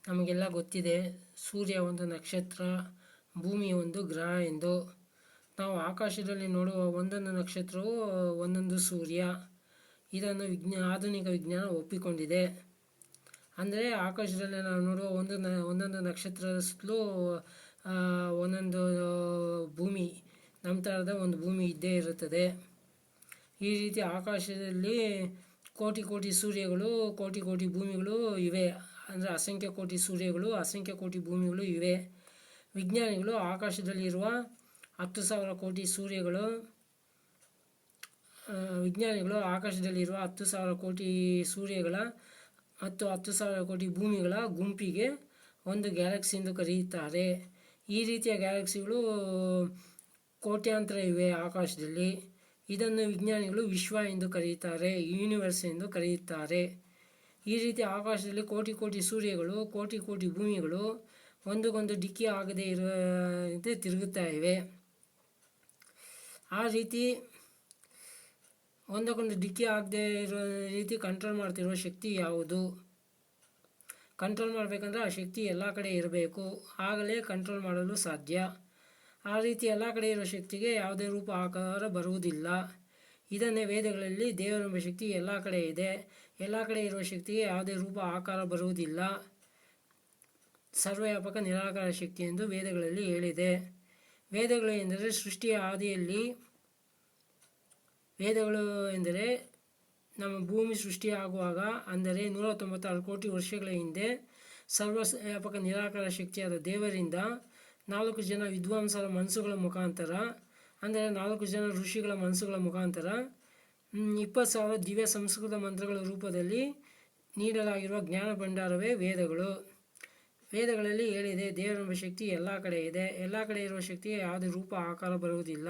ನಮಗೆಲ್ಲ ಗೊತ್ತಿದೆ, ಸೂರ್ಯ ಒಂದು ನಕ್ಷತ್ರ, ಭೂಮಿ ಒಂದು ಗ್ರಹ ಎಂದು. ನಾವು ಆಕಾಶದಲ್ಲಿ ನೋಡುವ ಒಂದೊಂದು ನಕ್ಷತ್ರವು ಒಂದೊಂದು ಸೂರ್ಯ. ಇದನ್ನು ಆಧುನಿಕ ವಿಜ್ಞಾನ ಒಪ್ಪಿಕೊಂಡಿದೆ. ಅಂದರೆ ಆಕಾಶದಲ್ಲಿ ನಾವು ನೋಡುವ ಒಂದೊಂದು ನಕ್ಷತ್ರದ ಸುತ್ತಲೂ ಒಂದೊಂದು ಭೂಮಿ, ನಮ್ಮ ಥರದ ಒಂದು ಭೂಮಿ ಇದ್ದೇ ಇರುತ್ತದೆ. ಈ ರೀತಿ ಆಕಾಶದಲ್ಲಿ ಕೋಟಿ ಕೋಟಿ ಸೂರ್ಯಗಳು, ಕೋಟಿ ಕೋಟಿ ಭೂಮಿಗಳು ಇವೆ. ಅಂದರೆ ಅಸಂಖ್ಯ ಕೋಟಿ ಸೂರ್ಯಗಳು, ಅಸಂಖ್ಯ ಕೋಟಿ ಭೂಮಿಗಳು ಇವೆ. ವಿಜ್ಞಾನಿಗಳು ಆಕಾಶದಲ್ಲಿರುವ 10,000 ಕೋಟಿ ಸೂರ್ಯಗಳು ಆಕಾಶದಲ್ಲಿರುವ 10,000 ಕೋಟಿ ಸೂರ್ಯಗಳ ಮತ್ತು 10,000 ಕೋಟಿ ಭೂಮಿಗಳ ಗುಂಪಿಗೆ ಒಂದು ಗ್ಯಾಲಕ್ಸಿ ಎಂದು ಕರೆಯುತ್ತಾರೆ. ಈ ರೀತಿಯ ಗ್ಯಾಲಕ್ಸಿಗಳು ಕೋಟ್ಯಾಂತರ ಇವೆ ಆಕಾಶದಲ್ಲಿ. ಇದನ್ನು ವಿಜ್ಞಾನಿಗಳು ವಿಶ್ವ ಎಂದು ಕರೆಯುತ್ತಾರೆ, ಯೂನಿವರ್ಸ್ ಎಂದು ಕರೆಯುತ್ತಾರೆ. ಈ ರೀತಿ ಆಕಾಶದಲ್ಲಿ ಕೋಟಿ ಕೋಟಿ ಸೂರ್ಯಗಳು, ಕೋಟಿ ಕೋಟಿ ಭೂಮಿಗಳು ಒಂದಕ್ಕೊಂದು ಡಿಕ್ಕಿ ಆಗದೇ ಇರುವಂತೆ ತಿರುಗುತ್ತಾ ಇವೆ. ಆ ರೀತಿ ಒಂದಕ್ಕೊಂದು ಡಿಕ್ಕಿ ಆಗದೆ ಇರೋ ರೀತಿ ಕಂಟ್ರೋಲ್ ಮಾಡ್ತಿರುವ ಶಕ್ತಿ ಯಾವುದು? ಕಂಟ್ರೋಲ್ ಮಾಡಬೇಕಂದ್ರೆ ಆ ಶಕ್ತಿ ಎಲ್ಲ ಕಡೆ ಇರಬೇಕು, ಆಗಲೇ ಕಂಟ್ರೋಲ್ ಮಾಡಲು ಸಾಧ್ಯ. ಆ ರೀತಿ ಎಲ್ಲ ಕಡೆ ಇರುವ ಶಕ್ತಿಗೆ ಯಾವುದೇ ರೂಪ ಆಕಾರ ಬರುವುದಿಲ್ಲ. ಇದನ್ನೇ ವೇದಗಳಲ್ಲಿ ದೇವರೆಂಬ ಶಕ್ತಿ ಎಲ್ಲ ಕಡೆ ಇದೆ, ಎಲ್ಲ ಕಡೆ ಇರುವ ಶಕ್ತಿಗೆ ಯಾವುದೇ ರೂಪ ಆಕಾರ ಬರುವುದಿಲ್ಲ, ಸರ್ವವ್ಯಾಪಕ ನಿರಾಕಾರ ಶಕ್ತಿ ಎಂದು ವೇದಗಳಲ್ಲಿ ಹೇಳಿದೆ. ವೇದಗಳು ಎಂದರೆ ಸೃಷ್ಟಿಯ ಆದಿಯಲ್ಲಿ, ವೇದಗಳು ಎಂದರೆ ನಮ್ಮ ಭೂಮಿ ಸೃಷ್ಟಿಯಾಗುವಾಗ, ಅಂದರೆ 196 ಕೋಟಿ ವರ್ಷಗಳ ಹಿಂದೆ ಸರ್ವವ್ಯಾಪಕ ನಿರಾಕಾರ ಶಕ್ತಿಯಾದ ದೇವರಿಂದ 4 ಜನ ವಿದ್ವಾಂಸರ ಮನಸ್ಸುಗಳ ಮುಖಾಂತರ, ಅಂದರೆ 4 ಜನ ಋಷಿಗಳ ಮನಸ್ಸುಗಳ ಮುಖಾಂತರ 20,000 ದಿವ್ಯ ಸಂಸ್ಕೃತ ಮಂತ್ರಗಳ ರೂಪದಲ್ಲಿ ನೀಡಲಾಗಿರುವ ಜ್ಞಾನ ಭಂಡಾರವೇ ವೇದಗಳು. ವೇದಗಳಲ್ಲಿ ಹೇಳಿದೆ, ದೇವರೆಂಬ ಶಕ್ತಿ ಎಲ್ಲ ಕಡೆ ಇದೆ, ಎಲ್ಲ ಕಡೆ ಇರುವ ಶಕ್ತಿಗೆ ಯಾವುದೇ ರೂಪ ಆಕಾರ ಬರುವುದಿಲ್ಲ,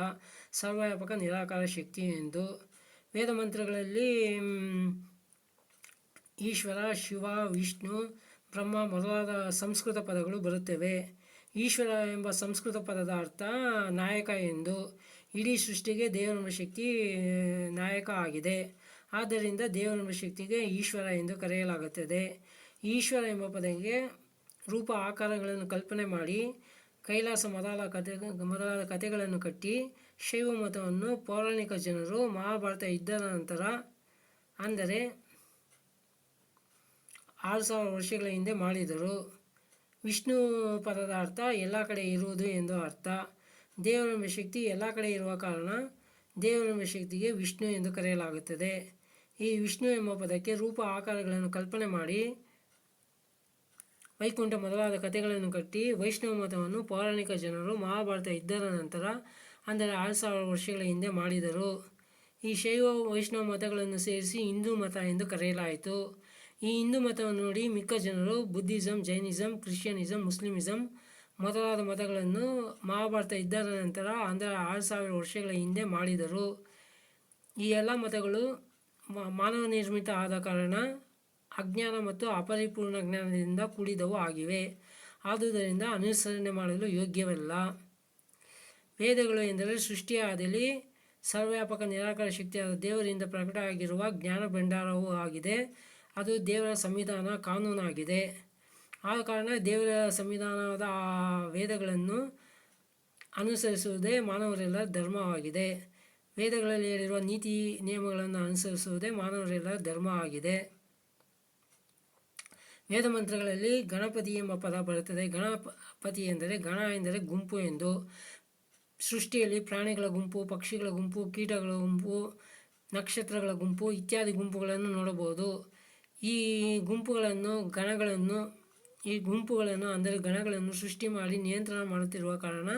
ಸರ್ವವ್ಯಾಪಕ ನಿರಾಕಾರ ಶಕ್ತಿ ಎಂದು. ವೇದ ಮಂತ್ರಗಳಲ್ಲಿ ಈಶ್ವರ, ಶಿವ, ವಿಷ್ಣು, ಬ್ರಹ್ಮ ಮೊದಲಾದ ಸಂಸ್ಕೃತ ಪದಗಳು ಬರುತ್ತವೆ. ಈಶ್ವರ ಎಂಬ ಸಂಸ್ಕೃತ ಪದದ ಅರ್ಥ ನಾಯಕ ಎಂದು. ಇಡೀ ಸೃಷ್ಟಿಗೆ ದೇವರೆಂಬ ಶಕ್ತಿ ನಾಯಕ ಆಗಿದೆ. ಆದ್ದರಿಂದ ದೇವರೆಂಬ ಶಕ್ತಿಗೆ ಈಶ್ವರ ಎಂದು ಕರೆಯಲಾಗುತ್ತದೆ. ಈಶ್ವರ ಎಂಬ ಪದಕ್ಕೆ ರೂಪ ಆಕಾರಗಳನ್ನು ಕಲ್ಪನೆ ಮಾಡಿ ಕೈಲಾಸ ಮೊದಲಾದ ಕಥೆಗಳನ್ನು ಕಟ್ಟಿ ಶೈವ ಮತವನ್ನು ಪೌರಾಣಿಕ ಜನರು ಮಹಾಭಾರತ ಯುದ್ಧದ ನಂತರ, ಅಂದರೆ 6,000 ವರ್ಷಗಳ ಹಿಂದೆ ಮಾಡಿದರು. ವಿಷ್ಣು ಪದದ ಅರ್ಥ ಎಲ್ಲ ಕಡೆ ಇರುವುದು ಎಂದು ಅರ್ಥ. ದೇವರೆಂಬ ಶಕ್ತಿ ಎಲ್ಲ ಕಡೆ ಇರುವ ಕಾರಣ ದೇವರೆಂಬ ಶಕ್ತಿಗೆ ವಿಷ್ಣು ಎಂದು ಕರೆಯಲಾಗುತ್ತದೆ. ಈ ವಿಷ್ಣು ಎಂಬ ಪದಕ್ಕೆ ರೂಪ ಆಕಾರಗಳನ್ನು ಕಲ್ಪನೆ ಮಾಡಿ ವೈಕುಂಠ ಮೊದಲಾದ ಕಥೆಗಳನ್ನು ಕಟ್ಟಿ ವೈಷ್ಣವ ಮತವನ್ನು ಪೌರಾಣಿಕ ಜನರು ಮಹಾಭಾರತ ಯುದ್ಧದ ನಂತರ, ಅಂದರೆ 6,000 ವರ್ಷಗಳ ಹಿಂದೆ ಮಾಡಿದರು. ಈ ಶೈವ ವೈಷ್ಣವ ಮತಗಳನ್ನು ಸೇರಿಸಿ ಹಿಂದೂ ಮತ ಎಂದು ಕರೆಯಲಾಯಿತು. ಈ ಹಿಂದೂ ಮತವನ್ನು ನೋಡಿ ಮಿಕ್ಕ ಜನರು ಬುದ್ಧಿಸಂ, ಜೈನಿಸಂ, ಕ್ರಿಶ್ಚಿಯನಿಸಂ, ಮುಸ್ಲಿಮಿಸಂ ಮೊದಲಾದ ಮತಗಳನ್ನು ಮಹಾಭಾರತ ಯುದ್ಧದ ನಂತರ, ಅಂದರೆ 6,000 ವರ್ಷಗಳ ಹಿಂದೆ ಮಾಡಿದರು. ಈ ಎಲ್ಲ ಮತಗಳು ಮಾನವ ನಿರ್ಮಿತ ಆದ ಕಾರಣ ಅಜ್ಞಾನ ಮತ್ತು ಅಪರಿಪೂರ್ಣ ಜ್ಞಾನದಿಂದ ಕೂಡಿದವು ಆಗಿವೆ. ಆದುದರಿಂದ ಅನುಸರಣೆ ಮಾಡಲು ಯೋಗ್ಯವಲ್ಲ. ವೇದಗಳು ಎಂದರೆ ಸೃಷ್ಟಿಯ ಆದಿಯಲ್ಲಿ ಸರ್ವವ್ಯಾಪಕ ನಿರಾಕಾರ ಶಕ್ತಿಯಾದ ದೇವರಿಂದ ಪ್ರಕಟ ಆಗಿರುವ ಜ್ಞಾನ ಭಂಡಾರವೂ ಆಗಿದೆ. ಅದು ದೇವರ ಸಂವಿಧಾನ, ಕಾನೂನಾಗಿದೆ. ಆದ ಕಾರಣ ದೇವರ ಸಂವಿಧಾನವಾದ ವೇದಗಳನ್ನು ಅನುಸರಿಸುವುದೇ ಮಾನವರೆಲ್ಲರ ಧರ್ಮವಾಗಿದೆ. ವೇದಗಳಲ್ಲಿ ಹೇಳಿರುವ ನೀತಿ ನಿಯಮಗಳನ್ನು ಅನುಸರಿಸುವುದೇ ಮಾನವರೆಲ್ಲರ ಧರ್ಮ ಆಗಿದೆ. ವೇದ ಮಂತ್ರಗಳಲ್ಲಿ ಗಣಪತಿ ಎಂಬ ಪದ ಬರುತ್ತದೆ. ಗಣಪತಿ ಎಂದರೆ ಗಣ ಎಂದರೆ ಗುಂಪು ಎಂದು. ಸೃಷ್ಟಿಯಲ್ಲಿ ಪ್ರಾಣಿಗಳ ಗುಂಪು, ಪಕ್ಷಿಗಳ ಗುಂಪು, ಕೀಟಗಳ ಗುಂಪು, ನಕ್ಷತ್ರಗಳ ಗುಂಪು ಇತ್ಯಾದಿ ಗುಂಪುಗಳನ್ನು ನೋಡಬಹುದು. ಈ ಗುಂಪುಗಳನ್ನು ಅಂದರೆ ಗಣಗಳನ್ನು ಸೃಷ್ಟಿ ಮಾಡಿ ನಿಯಂತ್ರಣ ಮಾಡುತ್ತಿರುವ ಕಾರಣ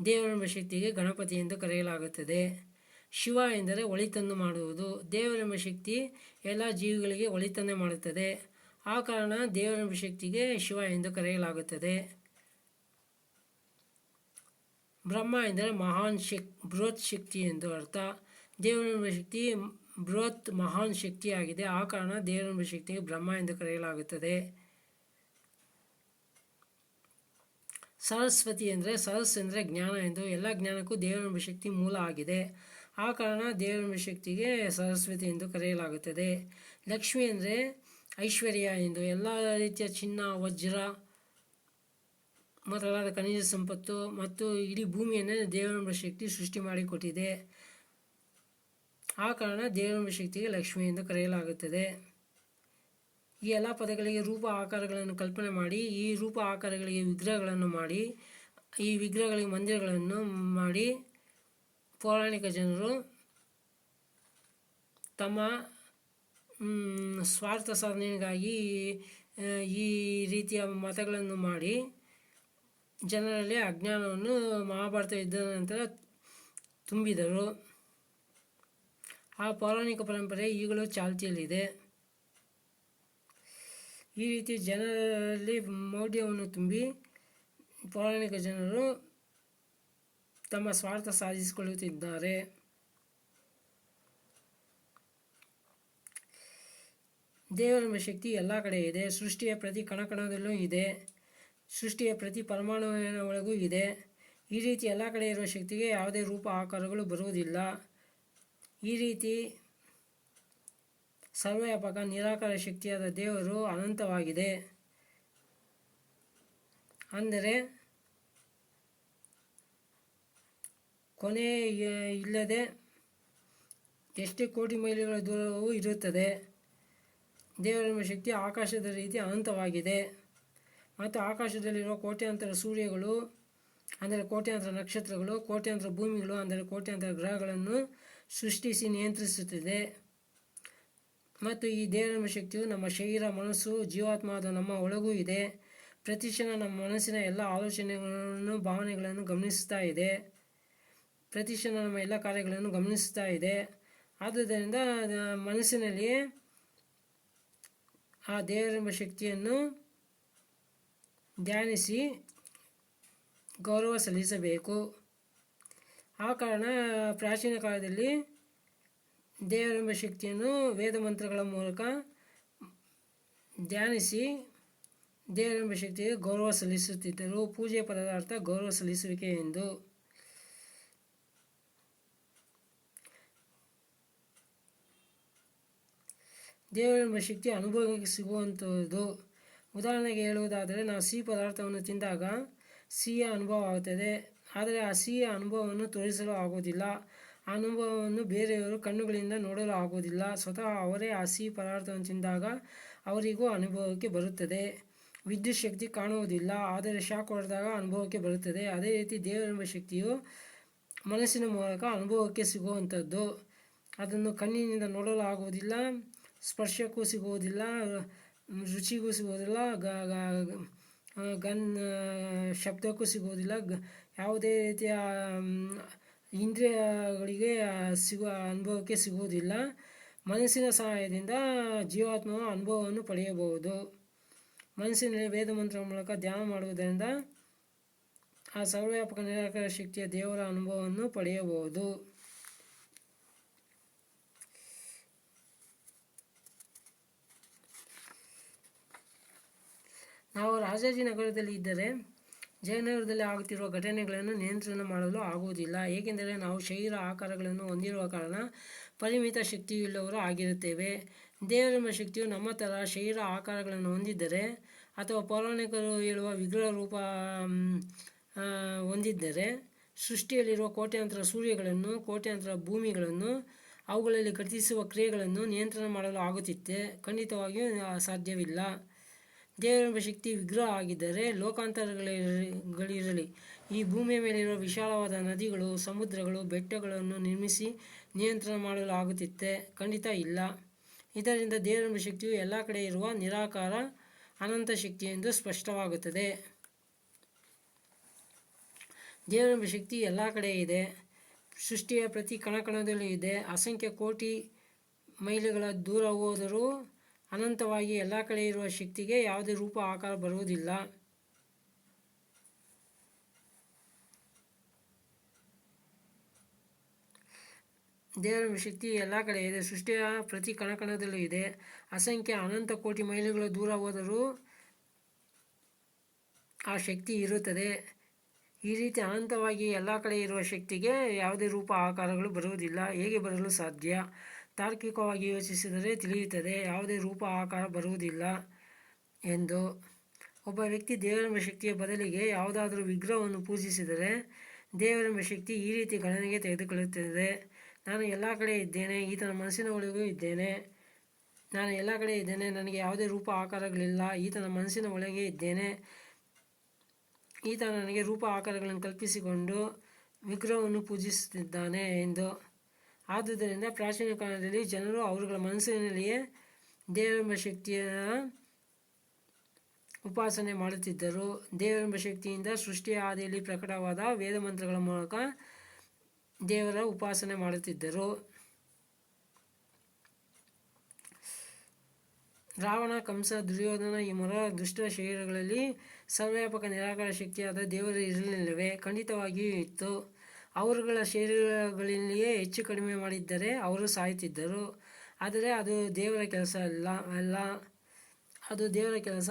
ದೇವರೆಂಬ ಶಕ್ತಿಗೆ ಗಣಪತಿ ಎಂದು ಕರೆಯಲಾಗುತ್ತದೆ. ಶಿವ ಎಂದರೆ ಒಳಿತನ್ನು ಮಾಡುವುದು. ದೇವರೆಂಬ ಶಕ್ತಿ ಎಲ್ಲ ಜೀವಿಗಳಿಗೆ ಒಳಿತನ್ನೇ ಮಾಡುತ್ತದೆ. ಆ ಕಾರಣ ದೇವರೆಂಬ ಶಕ್ತಿಗೆ ಶಿವ ಎಂದು ಕರೆಯಲಾಗುತ್ತದೆ. ಬ್ರಹ್ಮ ಎಂದರೆ ಬೃಹತ್ ಶಕ್ತಿ ಎಂದು ಅರ್ಥ. ದೇವರೆಂಬ ಶಕ್ತಿ ಬೃಹತ್ ಮಹಾನ್ ಶಕ್ತಿಯಾಗಿದೆ. ಆ ಕಾರಣ ದೇವರೆಂಬ ಶಕ್ತಿಗೆ ಬ್ರಹ್ಮ ಎಂದು ಕರೆಯಲಾಗುತ್ತದೆ. ಸರಸ್ವತಿ ಎಂದರೆ ಸರಸ್ ಎಂದರೆ ಜ್ಞಾನ ಎಂದು. ಎಲ್ಲ ಜ್ಞಾನಕ್ಕೂ ದೇವರೆಂಬ ಶಕ್ತಿ ಮೂಲ ಆಗಿದೆ. ಆ ಕಾರಣ ದೇವರೆಂಬ ಶಕ್ತಿಗೆ ಸರಸ್ವತಿ ಎಂದು ಕರೆಯಲಾಗುತ್ತದೆ. ಲಕ್ಷ್ಮಿ ಅಂದರೆ ಐಶ್ವರ್ಯ ಎಂದು ಎಲ್ಲ ರೀತಿಯ ಚಿನ್ನ, ವಜ್ರ ಮೊದಲಾದ ಖನಿಜ ಸಂಪತ್ತು ಮತ್ತು ಇಡೀ ಭೂಮಿಯನ್ನೇ ದೇವರೆಂಬ ಶಕ್ತಿ ಸೃಷ್ಟಿ ಮಾಡಿಕೊಟ್ಟಿದೆ. ಆ ಕಾರಣ ದೇವರೆಂಬ ಶಕ್ತಿಗೆ ಲಕ್ಷ್ಮಿ ಎಂದು ಕರೆಯಲಾಗುತ್ತದೆ. ಈ ಎಲ್ಲ ಪದಗಳಿಗೆ ರೂಪ ಆಕಾರಗಳನ್ನು ಕಲ್ಪನೆ ಮಾಡಿ, ಈ ರೂಪ ಆಕಾರಗಳಿಗೆ ವಿಗ್ರಹಗಳನ್ನು ಮಾಡಿ, ಈ ವಿಗ್ರಹಗಳಿಗೆ ಮಂದಿರಗಳನ್ನು ಮಾಡಿ ಪೌರಾಣಿಕ ಜನರು ತಮ್ಮ ಸ್ವಾರ್ಥ ಸಾಧನೆಗಾಗಿ ಈ ರೀತಿಯ ಮತಗಳನ್ನು ಮಾಡಿ ಜನರಲ್ಲಿ ಅಜ್ಞಾನವನ್ನು ಮಹಾಭಾರತ ಯುದ್ಧದ ನಂತರ ತುಂಬಿದರು. ಆ ಪೌರಾಣಿಕ ಪರಂಪರೆ ಈಗಲೂ ಚಾಲ್ತಿಯಲ್ಲಿದೆ. ಈ ರೀತಿ ಜನರಲ್ಲಿ ಮೌಢ್ಯವನ್ನು ತುಂಬಿ ಪೌರಾಣಿಕ ಜನರು ತಮ್ಮ ಸ್ವಾರ್ಥ ಸಾಧಿಸಿಕೊಳ್ಳುತ್ತಿದ್ದಾರೆ. ದೇವರೆಂಬ ಶಕ್ತಿ ಎಲ್ಲ ಕಡೆ ಇದೆ. ಸೃಷ್ಟಿಯ ಪ್ರತಿ ಕಣಕಣದಲ್ಲೂ ಇದೆ. ಸೃಷ್ಟಿಯ ಪ್ರತಿ ಪರಮಾಣುವಿನ ಒಳಗೂ ಇದೆ. ಈ ರೀತಿ ಎಲ್ಲ ಕಡೆ ಇರುವ ಶಕ್ತಿಗೆ ಯಾವುದೇ ರೂಪ ಆಕಾರಗಳು ಬರುವುದಿಲ್ಲ. ಈ ರೀತಿ ಸರ್ವವ್ಯಾಪಕ ನಿರಾಕಾರ ಶಕ್ತಿಯಾದ ದೇವರು ಅನಂತವಾಗಿದೆ. ಅಂದರೆ ಕೊನೆ ಇಲ್ಲದೆ ಎಷ್ಟೇ ಕೋಟಿ ಮೈಲಿಗಳ ದೂರವೂ ಇರುತ್ತದೆ. ದೇವರೆಂಬ ಶಕ್ತಿ ಆಕಾಶದ ರೀತಿ ಅನಂತವಾಗಿದೆ ಮತ್ತು ಆಕಾಶದಲ್ಲಿರುವ ಕೋಟ್ಯಾಂತರ ಸೂರ್ಯಗಳು ಅಂದರೆ ಕೋಟ್ಯಾಂತರ ನಕ್ಷತ್ರಗಳು, ಕೋಟ್ಯಾಂತರ ಭೂಮಿಗಳು ಅಂದರೆ ಕೋಟ್ಯಾಂತರ ಗ್ರಹಗಳನ್ನು ಸೃಷ್ಟಿಸಿ ನಿಯಂತ್ರಿಸುತ್ತಿದೆ. ಮತ್ತು ಈ ದೇವರೆಂಬ ಶಕ್ತಿಯು ನಮ್ಮ ಶರೀರ, ಮನಸ್ಸು, ಜೀವಾತ್ಮವಾದ ನಮ್ಮ ಒಳಗೂ ಇದೆ. ಪ್ರತಿಕ್ಷಣ ನಮ್ಮ ಮನಸ್ಸಿನ ಎಲ್ಲ ಆಲೋಚನೆಗಳನ್ನು, ಭಾವನೆಗಳನ್ನು ಗಮನಿಸ್ತಾ ಇದೆ. ಪ್ರತಿಕ್ಷಣ ನಮ್ಮ ಎಲ್ಲ ಕಾರ್ಯಗಳನ್ನು ಗಮನಿಸ್ತಾ ಇದೆ. ಆದುದರಿಂದ ಮನಸ್ಸಿನಲ್ಲಿ ಆ ದೇವರೆಂಬ ಶಕ್ತಿಯನ್ನು ಧ್ಯಾನಿಸಿ ಗೌರವ ಸಲ್ಲಿಸಬೇಕು. ಆ ಕಾರಣ ಪ್ರಾಚೀನ ಕಾಲದಲ್ಲಿ ದೇವರೆಂಬ ಶಕ್ತಿಯನ್ನು ವೇದ ಮಂತ್ರಗಳ ಮೂಲಕ ಧ್ಯಾನಿಸಿ ದೇವರೆಂಬ ಶಕ್ತಿಗೆ ಗೌರವ ಸಲ್ಲಿಸುತ್ತಿದ್ದರು. ಪೂಜೆಯ ಪದದ ಅರ್ಥ ಗೌರವ ಸಲ್ಲಿಸುವಿಕೆ ಎಂದು. ದೇವರೆಂಬ ಶಕ್ತಿ ಅನುಭವಕ್ಕೆ ಸಿಗುವಂಥದ್ದು. ಉದಾಹರಣೆಗೆ ಹೇಳುವುದಾದರೆ, ನಾವು ಸಿಹಿ ಪದಾರ್ಥವನ್ನು ತಿಂದಾಗ ಸಿಹಿಯ ಅನುಭವ ಆಗುತ್ತದೆ. ಆದರೆ ಆ ಸಿಹಿಯ ಅನುಭವವನ್ನು ತೋರಿಸಲು ಆಗುವುದಿಲ್ಲ. ಆ ಅನುಭವವನ್ನು ಬೇರೆಯವರು ಕಣ್ಣುಗಳಿಂದ ನೋಡಲು ಆಗುವುದಿಲ್ಲ. ಸ್ವತಃ ಅವರೇ ಆ ಸಿಹಿ ಪದಾರ್ಥವನ್ನು ತಿಂದಾಗ ಅವರಿಗೂ ಅನುಭವಕ್ಕೆ ಬರುತ್ತದೆ. ವಿದ್ಯುತ್ ಶಕ್ತಿ ಕಾಣುವುದಿಲ್ಲ, ಆದರೆ ಶಾಕ್ ಹೊಡೆದಾಗ ಅನುಭವಕ್ಕೆ ಬರುತ್ತದೆ. ಅದೇ ರೀತಿ ದೇವರೆಂಬ ಶಕ್ತಿಯು ಮನಸ್ಸಿನ ಮೂಲಕ ಅನುಭವಕ್ಕೆ ಸಿಗುವಂಥದ್ದು. ಅದನ್ನು ಕಣ್ಣಿನಿಂದ ನೋಡಲು ಆಗುವುದಿಲ್ಲ, ಸ್ಪರ್ಶಕ್ಕೂ ಸಿಗುವುದಿಲ್ಲ, ರುಚಿಗೂ ಸಿಗುವುದಿಲ್ಲ, ಶಬ್ದಕ್ಕೂ ಸಿಗುವುದಿಲ್ಲ. ಯಾವುದೇ ರೀತಿಯ ಇಂದ್ರಿಯಗಳಿಗೆ ಅನುಭವಕ್ಕೆ ಸಿಗುವುದಿಲ್ಲ. ಮನಸ್ಸಿನ ಸಹಾಯದಿಂದ ಜೀವಾತ್ಮವು ಅನುಭವವನ್ನು ಪಡೆಯಬಹುದು. ಮನಸ್ಸಿನಲ್ಲಿ ವೇದ ಮಂತ್ರಗಳ ಮೂಲಕ ಧ್ಯಾನ ಮಾಡುವುದರಿಂದ ಆ ಸರ್ವವ್ಯಾಪಕ ನಿರಾಕಾರ ಶಕ್ತಿಯ ದೇವರ ಅನುಭವವನ್ನು ಪಡೆಯಬಹುದು. ನಾವು ರಾಜಾಜಿನಗರದಲ್ಲಿ ಇದ್ದರೆ ಜಯನಗರದಲ್ಲಿ ಆಗುತ್ತಿರುವ ಘಟನೆಗಳನ್ನು ನಿಯಂತ್ರಣ ಮಾಡಲು ಆಗುವುದಿಲ್ಲ. ಏಕೆಂದರೆ ನಾವು ಶರೀರ ಆಕಾರಗಳನ್ನು ಹೊಂದಿರುವ ಕಾರಣ ಪರಿಮಿತ ಶಕ್ತಿಯುಳ್ಳವರು ಆಗಿರುತ್ತೇವೆ. ದೇವರೆಂಬ ಶಕ್ತಿಯು ನಮ್ಮ ಥರ ಶರೀರ ಆಕಾರಗಳನ್ನು ಹೊಂದಿದ್ದರೆ ಅಥವಾ ಪೌರಾಣಿಕರು ಹೇಳುವ ವಿಗ್ರಹ ರೂಪ ಹೊಂದಿದ್ದರೆ ಸೃಷ್ಟಿಯಲ್ಲಿರುವ ಕೋಟ್ಯಾಂತರ ಸೂರ್ಯಗಳನ್ನು, ಕೋಟ್ಯಾಂತರ ಭೂಮಿಗಳನ್ನು, ಅವುಗಳಲ್ಲಿ ಘಟಿಸುವ ಕ್ರಿಯೆಗಳನ್ನು ನಿಯಂತ್ರಣ ಮಾಡಲು ಆಗುತ್ತಿತ್ತೆ? ಖಂಡಿತವಾಗಿಯೂ ಸಾಧ್ಯವಿಲ್ಲ. ದೇವರೆಂಬ ಶಕ್ತಿ ವಿಗ್ರಹ ಆಗಿದ್ದರೆ ಲೋಕಾಂತರಗಳಿರಲಿ, ಈ ಭೂಮಿಯ ಮೇಲಿರುವ ವಿಶಾಲವಾದ ನದಿಗಳು, ಸಮುದ್ರಗಳು, ಬೆಟ್ಟಗಳನ್ನು ನಿರ್ಮಿಸಿ ನಿಯಂತ್ರಣ ಮಾಡಲು ಆಗುತ್ತಿತ್ತೆ? ಖಂಡಿತ ಇಲ್ಲ. ಇದರಿಂದ ದೇವರೆಂಬ ಶಕ್ತಿಯು ಎಲ್ಲ ಕಡೆ ಇರುವ ನಿರಾಕಾರ ಅನಂತ ಶಕ್ತಿ ಎಂದು ಸ್ಪಷ್ಟವಾಗುತ್ತದೆ. ದೇವರೆಂಬ ಶಕ್ತಿ ಎಲ್ಲ ಕಡೆ ಇದೆ. ಸೃಷ್ಟಿಯ ಪ್ರತಿ ಕಣಕಣದಲ್ಲೂ ಇದೆ. ಅಸಂಖ್ಯ ಕೋಟಿ ಮೈಲಿಗಳ ದೂರ ಹೋದರೂ ಅನಂತವಾಗಿ ಎಲ್ಲ ಕಡೆ ಇರುವ ಶಕ್ತಿಗೆ ಯಾವುದೇ ರೂಪ ಆಕಾರ ಬರುವುದಿಲ್ಲ. ದೇವರೆಂಬ ಶಕ್ತಿ ಎಲ್ಲ ಕಡೆ ಇದೆ. ಸೃಷ್ಟಿಯ ಪ್ರತಿ ಕಣಕಣದಲ್ಲೂ ಇದೆ. ಅಸಂಖ್ಯ ಅನಂತ ಕೋಟಿ ಮೈಲಿಗಳ ದೂರ ಹೋದರೂ ಆ ಶಕ್ತಿ ಇರುತ್ತದೆ. ಈ ರೀತಿ ಅನಂತವಾಗಿ ಎಲ್ಲ ಕಡೆ ಇರುವ ಶಕ್ತಿಗೆ ಯಾವುದೇ ರೂಪ ಆಕಾರಗಳು ಬರುವುದಿಲ್ಲ. ಹೇಗೆ ಬರಲು ಸಾಧ್ಯ? ತಾರ್ಕಿಕವಾಗಿ ಯೋಚಿಸಿದರೆ ತಿಳಿಯುತ್ತದೆ, ಯಾವುದೇ ರೂಪ ಆಕಾರ ಬರುವುದಿಲ್ಲ ಎಂದು. ಒಬ್ಬ ವ್ಯಕ್ತಿ ದೇವರೆಂಬ ಶಕ್ತಿಯ ಬದಲಿಗೆ ಯಾವುದಾದರೂ ವಿಗ್ರಹವನ್ನು ಪೂಜಿಸಿದರೆ ದೇವರೆಂಬ ಶಕ್ತಿ ಈ ರೀತಿ ಗಣನೆಗೆ ತೆಗೆದುಕೊಳ್ಳುತ್ತದೆ: ನಾನು ಎಲ್ಲ ಕಡೆ ಇದ್ದೇನೆ, ಈತನ ಮನಸ್ಸಿನ ಒಳಗೂ ಇದ್ದೇನೆ. ನಾನು ಎಲ್ಲ ಕಡೆ ಇದ್ದೇನೆ, ನನಗೆ ಯಾವುದೇ ರೂಪ ಆಕಾರಗಳಿಲ್ಲ, ಈತನ ಮನಸ್ಸಿನ ಒಳಗೆ ಇದ್ದೇನೆ. ಈತ ನನಗೆ ರೂಪ ಆಕಾರಗಳನ್ನು ಕಲ್ಪಿಸಿಕೊಂಡು ವಿಗ್ರಹವನ್ನು ಪೂಜಿಸುತ್ತಿದ್ದಾನೆ ಎಂದು. ಆದುದರಿಂದ ಪ್ರಾಚೀನ ಕಾಲದಲ್ಲಿ ಜನರು ಅವರುಗಳ ಮನಸ್ಸಿನಲ್ಲಿಯೇ ದೇವರೆಂಬ ಶಕ್ತಿಯ ಉಪಾಸನೆ ಮಾಡುತ್ತಿದ್ದರು. ದೇವರೆಂಬ ಶಕ್ತಿಯಿಂದ ಸೃಷ್ಟಿಯ ಆದಿಯಲ್ಲಿ ಪ್ರಕಟವಾದ ವೇದ ಮಂತ್ರಗಳ ಮೂಲಕ ದೇವರ ಉಪಾಸನೆ ಮಾಡುತ್ತಿದ್ದರು. ರಾವಣ, ಕಂಸ, ದುರ್ಯೋಧನ ಈ ಮೊದಲ ದುಷ್ಟ ಶರೀರಗಳಲ್ಲಿ ಸರ್ವವ್ಯಾಪಕ ನಿರಾಕಾರ ಶಕ್ತಿಯಾದ ದೇವರು ಇರಲಿಲ್ಲವೇ? ಖಂಡಿತವಾಗಿಯೂ ಇತ್ತು. ಅವರುಗಳ ಶರೀರಗಳಲ್ಲಿಯೇ ಹೆಚ್ಚು ಕಡಿಮೆ ಮಾಡಿದ್ದರೆ ಅವರು ಸಾಯುತ್ತಿದ್ದರು. ಆದರೆ ಅದು ದೇವರ ಕೆಲಸ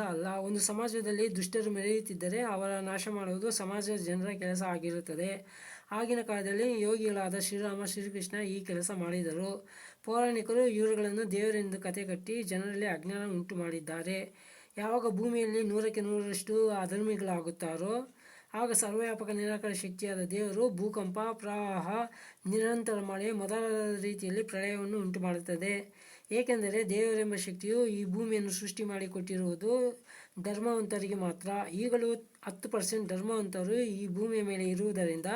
ಅಲ್ಲ. ಒಂದು ಸಮಾಜದಲ್ಲಿ ದುಷ್ಟರು ಮೆರೆಯುತ್ತಿದ್ದರೆ ಅವರ ನಾಶ ಮಾಡುವುದು ಸಮಾಜದ ಜನರ ಕೆಲಸ ಆಗಿರುತ್ತದೆ. ಆಗಿನ ಕಾಲದಲ್ಲಿ ಯೋಗಿಗಳಾದ ಶ್ರೀರಾಮ, ಶ್ರೀಕೃಷ್ಣ ಈ ಕೆಲಸ ಮಾಡಿದರು. ಪೌರಾಣಿಕರು ಇವರುಗಳನ್ನು ದೇವರೆಂದು ಕತೆ ಕಟ್ಟಿ ಜನರಲ್ಲಿ ಅಜ್ಞಾನ ಉಂಟು ಮಾಡಿದ್ದಾರೆ. ಯಾವಾಗ ಭೂಮಿಯಲ್ಲಿ 100ಕ್ಕೆ 100ರಷ್ಟು ಅಧರ್ಮಿಗಳಾಗುತ್ತಾರೋ ಆಗ ಸರ್ವವ್ಯಾಪಕ ನಿರಾಕಾರ ಶಕ್ತಿಯಾದ ದೇವರು ಭೂಕಂಪ, ಪ್ರವಾಹ, ನಿರಂತರ ಮಳೆ ಮೊದಲಾದ ರೀತಿಯಲ್ಲಿ ಪ್ರಳಯವನ್ನು ಉಂಟು ಮಾಡುತ್ತದೆ. ಏಕೆಂದರೆ ದೇವರೆಂಬ ಶಕ್ತಿಯು ಈ ಭೂಮಿಯನ್ನು ಸೃಷ್ಟಿ ಮಾಡಿಕೊಟ್ಟಿರುವುದು ಧರ್ಮವಂತರಿಗೆ ಮಾತ್ರ. ಈಗಲೂ 10% ಧರ್ಮವಂತರು ಈ ಭೂಮಿಯ ಮೇಲೆ ಇರುವುದರಿಂದ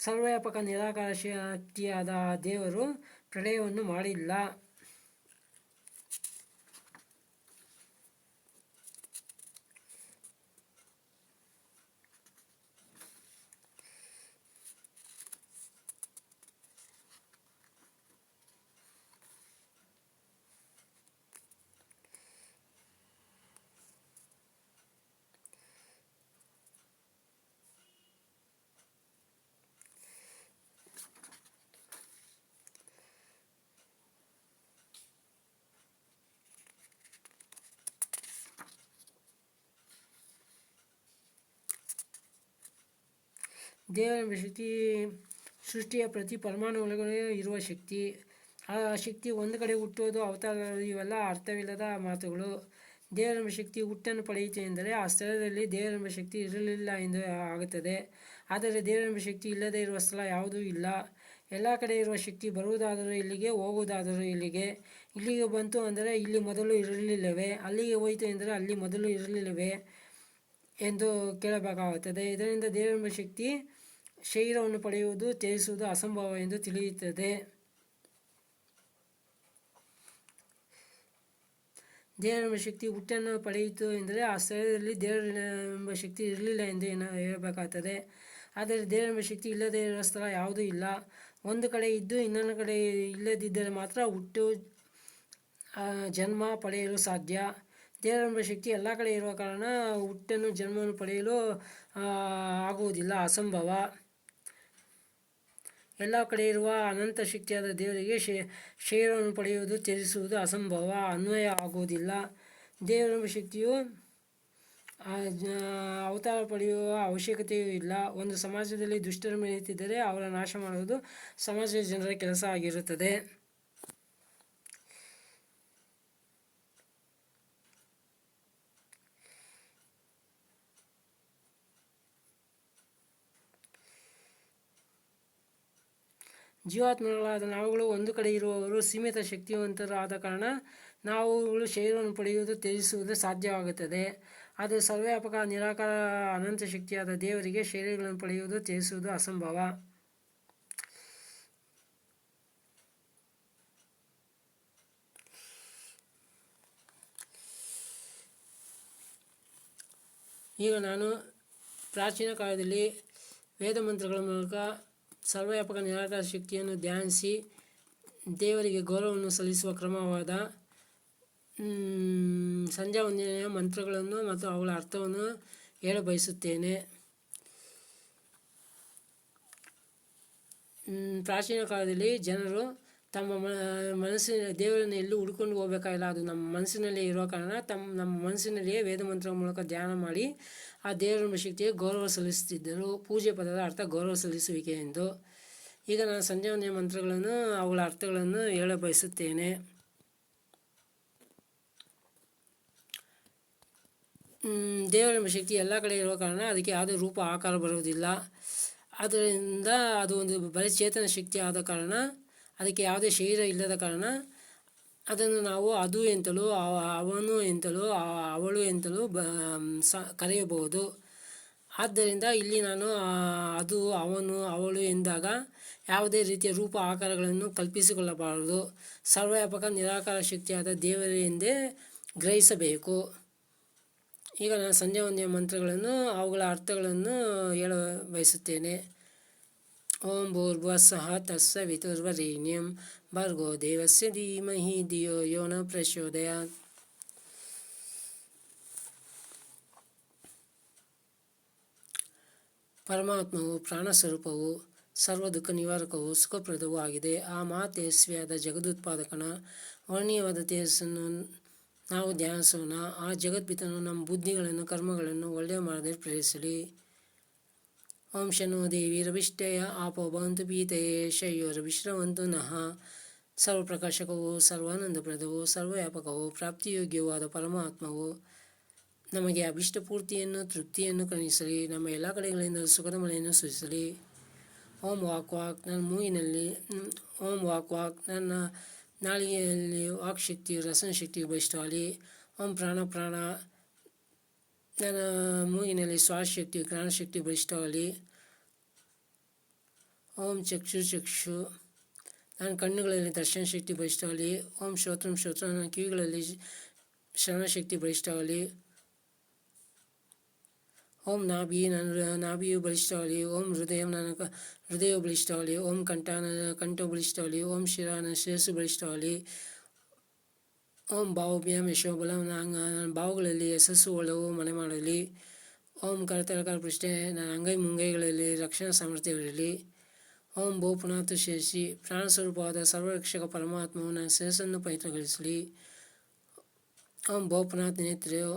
ಸರ್ವವ್ಯಾಪಕ ನಿರಾಕಾರ ಶಕ್ತಿಯಾದ ದೇವರು ಪ್ರಳಯವನ್ನು ಮಾಡಿಲ್ಲ. ದೇವರೆಂಬ ಶಕ್ತಿ ಸೃಷ್ಟಿಯ ಪ್ರತಿ ಪರಮಾಣುಗಳೊಳಗೆ ಇರುವ ಶಕ್ತಿ. ಆ ಶಕ್ತಿ ಒಂದು ಕಡೆ ಹುಟ್ಟುವುದು, ಅವತಾರಗಳು ಇವೆಲ್ಲ ಅರ್ಥವಿಲ್ಲದ ಮಾತುಗಳು. ದೇವರೆಂಬ ಶಕ್ತಿ ಹುಟ್ಟನ್ನು ಪಡೆಯಿತು ಎಂದರೆ ಆ ಸ್ಥಳದಲ್ಲಿ ದೇವರೆಂಬ ಶಕ್ತಿ ಇರಲಿಲ್ಲ ಎಂದು ಆಗುತ್ತದೆ. ಆದರೆ ದೇವರೆಂಬ ಶಕ್ತಿ ಇಲ್ಲದೇ ಇರುವ ಸ್ಥಳ ಯಾವುದೂ ಇಲ್ಲ. ಎಲ್ಲ ಕಡೆ ಇರುವ ಶಕ್ತಿ ಬರುವುದಾದರೂ ಇಲ್ಲಿಗೆ, ಹೋಗುವುದಾದರೂ ಇಲ್ಲಿಗೆ. ಇಲ್ಲಿಗೆ ಬಂತು ಅಂದರೆ ಇಲ್ಲಿ ಮೊದಲು ಇರಲಿಲ್ಲವೇ? ಅಲ್ಲಿಗೆ ಹೋಯಿತು ಎಂದರೆ ಅಲ್ಲಿ ಮೊದಲು ಇರಲಿಲ್ಲವೇ ಎಂದು ಕೇಳಬೇಕಾಗುತ್ತದೆ. ಇದರಿಂದ ದೇವರೆಂಬ ಶಕ್ತಿ ಶರೀರವನ್ನು ಪಡೆಯುವುದು, ತ್ಯಜಿಸುವುದು ಅಸಂಭವ ಎಂದು ತಿಳಿಯುತ್ತದೆ. ದೇವರೆಂಬ ಶಕ್ತಿ ಹುಟ್ಟನ್ನು ಪಡೆಯಿತು ಎಂದರೆ ಆ ಸ್ಥಳದಲ್ಲಿ ದೇವರೆಂಬ ಶಕ್ತಿ ಇರಲಿಲ್ಲ ಎಂದು ಹೇಳಬೇಕಾಗುತ್ತದೆ. ಆದರೆ ದೇವರೆಂಬ ಶಕ್ತಿ ಇಲ್ಲದೇ ಇರುವ ಸ್ಥಳ ಯಾವುದೂ ಇಲ್ಲ. ಒಂದು ಕಡೆ ಇದ್ದು ಇನ್ನೊಂದು ಕಡೆ ಇಲ್ಲದಿದ್ದರೆ ಮಾತ್ರ ಹುಟ್ಟು, ಜನ್ಮ ಪಡೆಯಲು ಸಾಧ್ಯ. ದೇವರೆಂಬ ಶಕ್ತಿ ಎಲ್ಲ ಕಡೆ ಇರುವ ಕಾರಣ ಹುಟ್ಟನ್ನು, ಜನ್ಮವನ್ನು ಪಡೆಯಲು ಆಗುವುದಿಲ್ಲ, ಅಸಂಭವ. ಎಲ್ಲ ಕಡೆ ಇರುವ ಅನಂತ ಶಕ್ತಿಯಾದ ದೇವರಿಗೆ ಶರೀರವನ್ನು ಪಡೆಯುವುದು, ತ್ಯಜಿಸುವುದು ಅಸಂಭವ, ಅನ್ವಯ ಆಗುವುದಿಲ್ಲ. ದೇವರೆಂಬ ಶಕ್ತಿಯು ಅವತಾರ ಪಡೆಯುವ ಅವಶ್ಯಕತೆಯೂ ಇಲ್ಲ. ಒಂದು ಸಮಾಜದಲ್ಲಿ ದುಷ್ಟರು ಮೆರೆಯುತ್ತಿದ್ದರೆ ಅವರ ನಾಶ ಮಾಡುವುದು ಸಮಾಜದ ಜನರ ಕೆಲಸ ಆಗಿರುತ್ತದೆ. ಜೀವಾತ್ಮಗಳಾದ ನಾವುಗಳು ಒಂದು ಕಡೆ ಇರುವವರು ಸೀಮಿತ ಶಕ್ತಿವಂತರು ಆದ ಕಾರಣ ನಾವುಗಳು ಶರೀರವನ್ನು ಪಡೆಯುವುದು, ತ್ಯಜಿಸುವುದು ಸಾಧ್ಯವಾಗುತ್ತದೆ. ಆದರೆ ಸರ್ವವ್ಯಾಪಕ ನಿರಾಕಾರ ಅನಂತ ಶಕ್ತಿಯಾದ ದೇವರಿಗೆ ಶರೀರಗಳನ್ನು ಪಡೆಯುವುದು, ತ್ಯಜಿಸುವುದು ಅಸಂಭವ. ಈಗ ನಾನು ಪ್ರಾಚೀನ ಕಾಲದಲ್ಲಿ ವೇದ ಮಂತ್ರಗಳ ಮೂಲಕ ಸರ್ವವ್ಯಾಪಕ ನಿರಾಕಾರ ಶಕ್ತಿಯನ್ನು ಧ್ಯಾನಿಸಿ ದೇವರಿಗೆ ಗೌರವವನ್ನು ಸಲ್ಲಿಸುವ ಕ್ರಮವಾದ ಸಂಧ್ಯಾ ವಂದನೆಯ ಮಂತ್ರಗಳನ್ನು ಮತ್ತು ಅವುಗಳ ಅರ್ಥವನ್ನು ಹೇಳಬಯಸುತ್ತೇನೆ. ಪ್ರಾಚೀನ ಕಾಲದಲ್ಲಿ ಜನರು ತಮ್ಮ ಮನಸ್ಸಿನ ದೇವರನ್ನು ಎಲ್ಲೂ ಹುಡ್ಕೊಂಡು ಹೋಗಬೇಕಾಗಿಲ್ಲ, ಅದು ನಮ್ಮ ಮನಸ್ಸಿನಲ್ಲೇ ಇರುವ ಕಾರಣ ನಮ್ಮ ಮನಸ್ಸಿನಲ್ಲಿಯೇ ವೇದ ಮಂತ್ರಗಳ ಮೂಲಕ ಧ್ಯಾನ ಮಾಡಿ ಆ ದೇವರೆಂಬ ಶಕ್ತಿಗೆ ಗೌರವ ಸಲ್ಲಿಸುತ್ತಿದ್ದರು. ಪೂಜೆ ಪದದ ಅರ್ಥ ಗೌರವ ಸಲ್ಲಿಸುವಿಕೆ ಎಂದು. ಈಗ ನಾನು ಸಂಜೀವನಿಯ ಮಂತ್ರಗಳನ್ನು ಅವುಗಳ ಅರ್ಥಗಳನ್ನು ಹೇಳ ಬಯಸುತ್ತೇನೆ. ದೇವರೆಂಬ ಶಕ್ತಿ ಎಲ್ಲ ಕಡೆ ಇರುವ ಕಾರಣ ಅದಕ್ಕೆ ಯಾವುದೇ ರೂಪ ಆಕಾರ ಬರುವುದಿಲ್ಲ. ಆದ್ದರಿಂದ ಅದು ಒಂದು ಬರೀ ಚೇತನ ಶಕ್ತಿ ಆದ ಕಾರಣ, ಅದಕ್ಕೆ ಯಾವುದೇ ಶರೀರ ಇಲ್ಲದ ಕಾರಣ ಅದನ್ನು ನಾವು ಅದು ಎಂತಲೂ ಅವನು ಎಂತಲೂ ಅವಳು ಎಂತಲೂ ಕರೆಯಬಹುದು. ಆದ್ದರಿಂದ ಇಲ್ಲಿ ನಾನು ಅದು ಅವನು ಅವಳು ಎಂದಾಗ ಯಾವುದೇ ರೀತಿಯ ರೂಪ ಆಕಾರಗಳನ್ನು ಕಲ್ಪಿಸಿಕೊಳ್ಳಬಾರದು. ಸರ್ವವ್ಯಾಪಕ ನಿರಾಕಾರ ಶಕ್ತಿಯಾದ ದೇವರೇ ಎಂದೇ ಗ್ರಹಿಸಬೇಕು. ಈಗ ನಾನು ಸಂಜೀವನಿಯ ಮಂತ್ರಗಳನ್ನು ಅವುಗಳ ಅರ್ಥಗಳನ್ನು ಹೇಳ ಬಯಸುತ್ತೇನೆ. ಓಂ ಭೂರ್ಭುವಸ್ಸಃ ತತ್ಸವಿತುರ್ವರೆಣ್ಯಂ ಭರ್ಗೋ ದೇವಸ್ಯ ಧೀಮಹಿ ಧಿಯೋ ಯೋ ನ ಪ್ರಚೋದಯಾತ್. ಪರಮಾತ್ಮವು ಪ್ರಾಣಸ್ವರೂಪವು ಸರ್ವ ದುಃಖ ನಿವಾರಕವು ಸುಖಪ್ರದವೂ ಆಗಿದೆ. ಆ ಮಹಾತೇಜಸ್ವಿಯಾದ ಜಗದುತ್ಪಾದಕನ ವರ್ಣೀಯವಾದ ತೇಜಸ್ಸನ್ನು ನಾವು ಧ್ಯಾನಿಸೋಣ. ಆ ಜಗದ್ಪಿತನು ನಮ್ಮ ಬುದ್ಧಿಗಳನ್ನು ಕರ್ಮಗಳನ್ನು ಒಳ್ಳೆಯ ಮಾರ್ಗದಲ್ಲಿ ಪ್ರೇರಿಸಲಿ. ಓಂ ಶನೋ ದೇವಿ ರವಿಷ್ಠೇಯ ಆಪೋ ಭವಂತು ಪೀತಯೇ ಶಯ್ಯೋರವಿಶ್ರವಂತು ನಃ. ಸರ್ವಪ್ರಕಾಶಕವು ಸರ್ವಾನಂದಪ್ರದವು ಸರ್ವವ್ಯಾಪಕವು ಪ್ರಾಪ್ತಿಯೋಗ್ಯವೂ ಆದ ಪರಮಾತ್ಮವು ನಮಗೆ ಅಭಿಷ್ಟ ಪೂರ್ತಿಯನ್ನು ತೃಪ್ತಿಯನ್ನು ಕರುಣಿಸಲಿ. ನಮ್ಮ ಎಲ್ಲ ಕಡೆಗಳಿಂದ ಸುಖದ ಮಳೆಯನ್ನು ಸುರಿಸಲಿ. ಓಂ ವಾಕ್ ವಾಕ್ ನನ್ನ ಮೂಗಿನಲ್ಲಿ, ಓಂ ವಾಕ್ ವಾಕ್ ನನ್ನ ನಾಲಿಗೆಯಲ್ಲಿ ವಾಕ್ ಶಕ್ತಿಯು ರಸನ ಶಕ್ತಿಯು ಬಲಿಷ್ಠವಾಗಲಿ. ಓಂ ಪ್ರಾಣ ಪ್ರಾಣ ನನ್ನ ಮೂಗಿನಲ್ಲಿ ಶ್ವಾಸ ಶಕ್ತಿಯು ಜ್ಞಾನ ಶಕ್ತಿಯು ಬಲಿಷ್ಠವಾಗಲಿ. ಓಂ ಚಕ್ಷು ಚಕ್ಷು ನನ್ನ ಕಣ್ಣುಗಳಲ್ಲಿ ದರ್ಶನ ಶಕ್ತಿ ಬಲಿಷ್ಠವಾಗಲಿ. ಓಂ ಶ್ರೋತ್ರಂ ಶ್ರೋತ್ರ ನನ್ನ ಕಿವಿಗಳಲ್ಲಿ ಶ್ರವಣ ಶಕ್ತಿ ಬಲಿಷ್ಠವಾಗಲಿ. ಓಂ ನಾಭಿ ನನ್ನ ನಾಭಿಯು ಬಲಿಷ್ಠವಾಗಲಿ. ಓಂ ಹೃದಯ ನನ್ನ ಹೃದಯವು ಬಲಿಷ್ಠವಾಗಲಿ. ಓಂ ಕಂಠ ನನ್ನ ಕಂಠವು ಬಲಿಷ್ಠವಾಗಲಿ. ಓಂ ಶಿರ ನನ್ನ ಶಿರಸ್ಸು ಬಲಿಷ್ಠವಾಗಲಿ. ಓಂ ಬಾಹುಭ್ಯಾಂ ಯಶೋಬಲಂ ನನ್ನ ಬಾಹುಗಳಲ್ಲಿ ಯಶಸ್ಸು ಒಳವು ಮನೆ ಮಾಡಲಿ. ಓಂ ಕರತಲಕರ ಪೃಷ್ಠೆ ನನ್ನ ಅಂಗೈ ಮುಂಗೈಗಳಲ್ಲಿ ರಕ್ಷಣಾ ಸಾಮರ್ಥ್ಯವಿರಲಿ. ಓಂ ಭೋ ಪುನಾತು ಶೇಷಿ ಪ್ರಾಣಸ್ವರೂಪವಾದ ಸರ್ವರಕ್ಷಕ ಪರಮಾತ್ಮವು ನನ್ನ ಶಿರಸ್ಸನ್ನು ಪವಿತ್ರಗೊಳಿಸಲಿ. ಓಂ ಭೋ ಪುನಾತ್ ನೇತ್ರೆಯು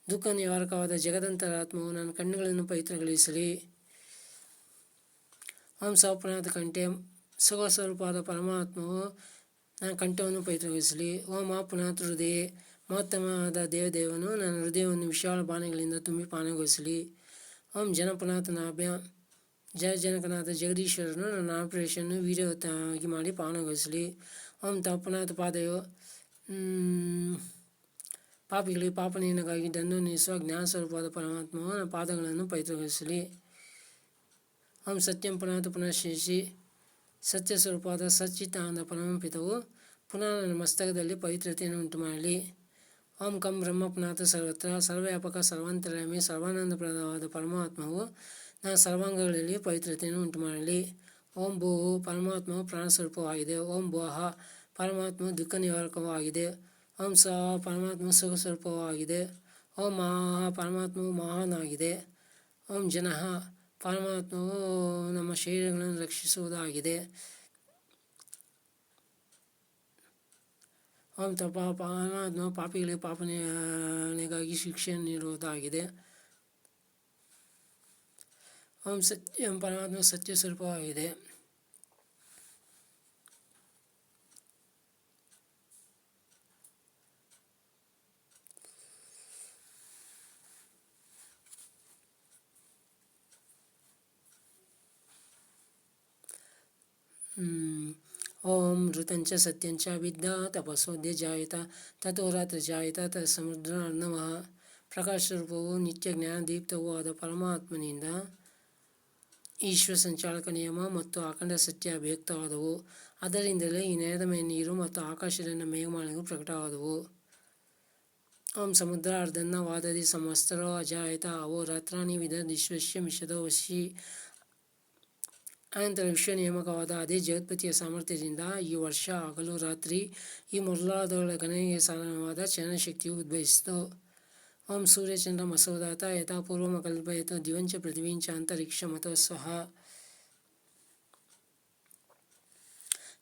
ದುಃಖ ನಿವಾರಕವಾದ ಜಗದಂತರಾತ್ಮವು ನನ್ನ ಕಣ್ಣುಗಳನ್ನು ಪವಿತ್ರಗೊಳಿಸಲಿ. ಓಂ ಸೌಪುನಾಥ ಕಂಠೆ ಸುಖ ಸ್ವರೂಪವಾದ ಪರಮಾತ್ಮವು ನನ್ನ ಕಂಠವನ್ನು ಪವಿತ್ರಗೊಳಿಸಲಿ. ಓಂ ಆ ಪುನಾಥ ಹೃದಯ ಮಹೋತ್ತಮವಾದ ದೇವದೇವನು ನನ್ನ ಹೃದಯವನ್ನು ವಿಶಾಲ ಬಾಣಗಳಿಂದ ತುಂಬಿ ಪಾನಗೊಳಿಸಲಿ. ಓಂ ಜನಪುನಾಥ ನಾಭ್ಯ ಜನಕನಾಥ ಜಗದೀಶ್ವರನು ನನ್ನ ನಾಮಪ್ರವೇಶವನ್ನು ವೀರ್ಯವತ್ತಾಗಿ ಮಾಡಿ ಪಾವನಗೊಳಿಸಲಿ. ಓಂ ತಪುನಾಥ ಪಾದಯು ಪಾಪಿಗಳಿಗೆ ಪಾಪನೇನಗಾಗಿ ದಂಡನಿಸುವ ಜ್ಞಾನ ಸ್ವರೂಪವಾದ ಪರಮಾತ್ಮವು ನನ್ನ ಪಾದಗಳನ್ನು ಪವಿತ್ರಗೊಳಿಸಲಿ. ಓಂ ಸತ್ಯಂ ಪುನಾಥ ಪುನಃಶೇಷಿ ಸತ್ಯ ಸ್ವರೂಪವಾದ ಸಚ್ಚಿತ್ತಾನಂದ ಪರಮಪಿತವು ಪುನಃ ನನ್ನ ಮಸ್ತಕದಲ್ಲಿ ಪವಿತ್ರತೆಯನ್ನು ಉಂಟು ಮಾಡಲಿ. ಓಂ ಕಂ ಬ್ರಹ್ಮ ಪುನಾಥ ಸರ್ವತ್ರ ಸರ್ವವ್ಯಾಪಕ ಸರ್ವಾಂತರ್ಯಾಮಿ ಸರ್ವಾನಂದಪ್ರದವಾದ ಪರಮಾತ್ಮವು ನನ್ನ ಸರ್ವಾಂಗಗಳಲ್ಲಿ ಪವಿತ್ರತೆಯನ್ನು ಉಂಟು ಮಾಡಲಿ. ಓಂ ಭೂ ಪರಮಾತ್ಮವು ಪ್ರಾಣಸ್ವರೂಪವಾಗಿದೆ. ಓಂ ಭೋಹ ಪರಮಾತ್ಮವು ದುಃಖ ನಿವಾರಕವೂ ಆಗಿದೆ. ಓಂ ಸ ಪರಮಾತ್ಮ ಸುಖ ಸ್ವರೂಪವೂ ಆಗಿದೆ. ಓಂ ಮಹಾ ಪರಮಾತ್ಮವು ಮಹಾನ್ ಆಗಿದೆ. ಓಂ ಜನಃ ಪರಮಾತ್ಮವು ನಮ್ಮ ಶರೀರಗಳನ್ನು ರಕ್ಷಿಸುವುದಾಗಿದೆ. ಓಂ ತಪ ಪರಮಾತ್ಮ ಪಾಪಿಗಳಿಗೆ ಪಾಪನೆಗಾಗಿ ಶಿಕ್ಷೆಯನ್ನು ನೀಡುವುದಾಗಿದೆ. ಓಂ ಸತ್ಯಂ ಪರಮಾತ್ಮ ಸತ್ಯ ಸ್ವರೂಪವಾಗಿದೆ. ಓಂ ಋತಂಚ ಸತ್ಯಂಚ ವಿದ್ದ ತಪಸ್ಸೋದ್ಯ ಜಾಯತ ತಥೋ ರಾತ್ರಿ ಜಾಯತ ತತ್ಸಮುದ್ರಾರ್ಣವಃ. ಪ್ರಕಾಶ ಸ್ವರೂಪವು ನಿತ್ಯ ಜ್ಞಾನದೀಪ್ತವೂ ಆದ ಪರಮಾತ್ಮನಿಂದ ಈಶ್ವರ ಸಂಚಾಲಕ ನಿಯಮ ಮತ್ತು ಅಖಂಡ ಸತ್ಯ ಅಭಿವ್ಯಕ್ತವಾದವು. ಅದರಿಂದಲೇ ಈ ನೆಲದ ಮೇಲೆ ನೀರು ಮತ್ತು ಆಕಾಶದಿಂದ ಮೇಘಮಾಲೆಗಳು ಪ್ರಕಟವಾದವು. ಓಂ ಸಮುದ್ರ ಅರ್ಧನ್ನ ವಾದದಿ ಸಮಸ್ತರೋ ಅಜಾಯತ ಅವೋ ರಾತ್ರಾಣಿ ವಿದದಿಶ್ವಸ್ಯ ಮಿಷದೋ ವಶಿ. ಅನಂತರ ವಿಶ್ವ ನೇಮಕವಾದ ಅದೇ ಜಗತ್ಪತಿಯ ಸಾಮರ್ಥ್ಯದಿಂದ ಈ ವರ್ಷ ಹಗಲು ರಾತ್ರಿ ಈ ಮೊದಲಾದವುಗಳ ಗಣನೆಗೆ ಸಾಧನವಾದ ಚಲನಶಕ್ತಿಯು ಉದ್ಭವಿಸಿತು. ಓಂ ಸೂರ್ಯಚಂದ್ರ ಮಸೋದಾತ ಯಥಾ ಪೂರ್ವಮಕಲ್ಪಯತ ದಿವಂಚ ಪೃಥ್ವೀಂಚ ಅಂತರಿಕ್ಷ ಮತೋ ಸ್ವಹ.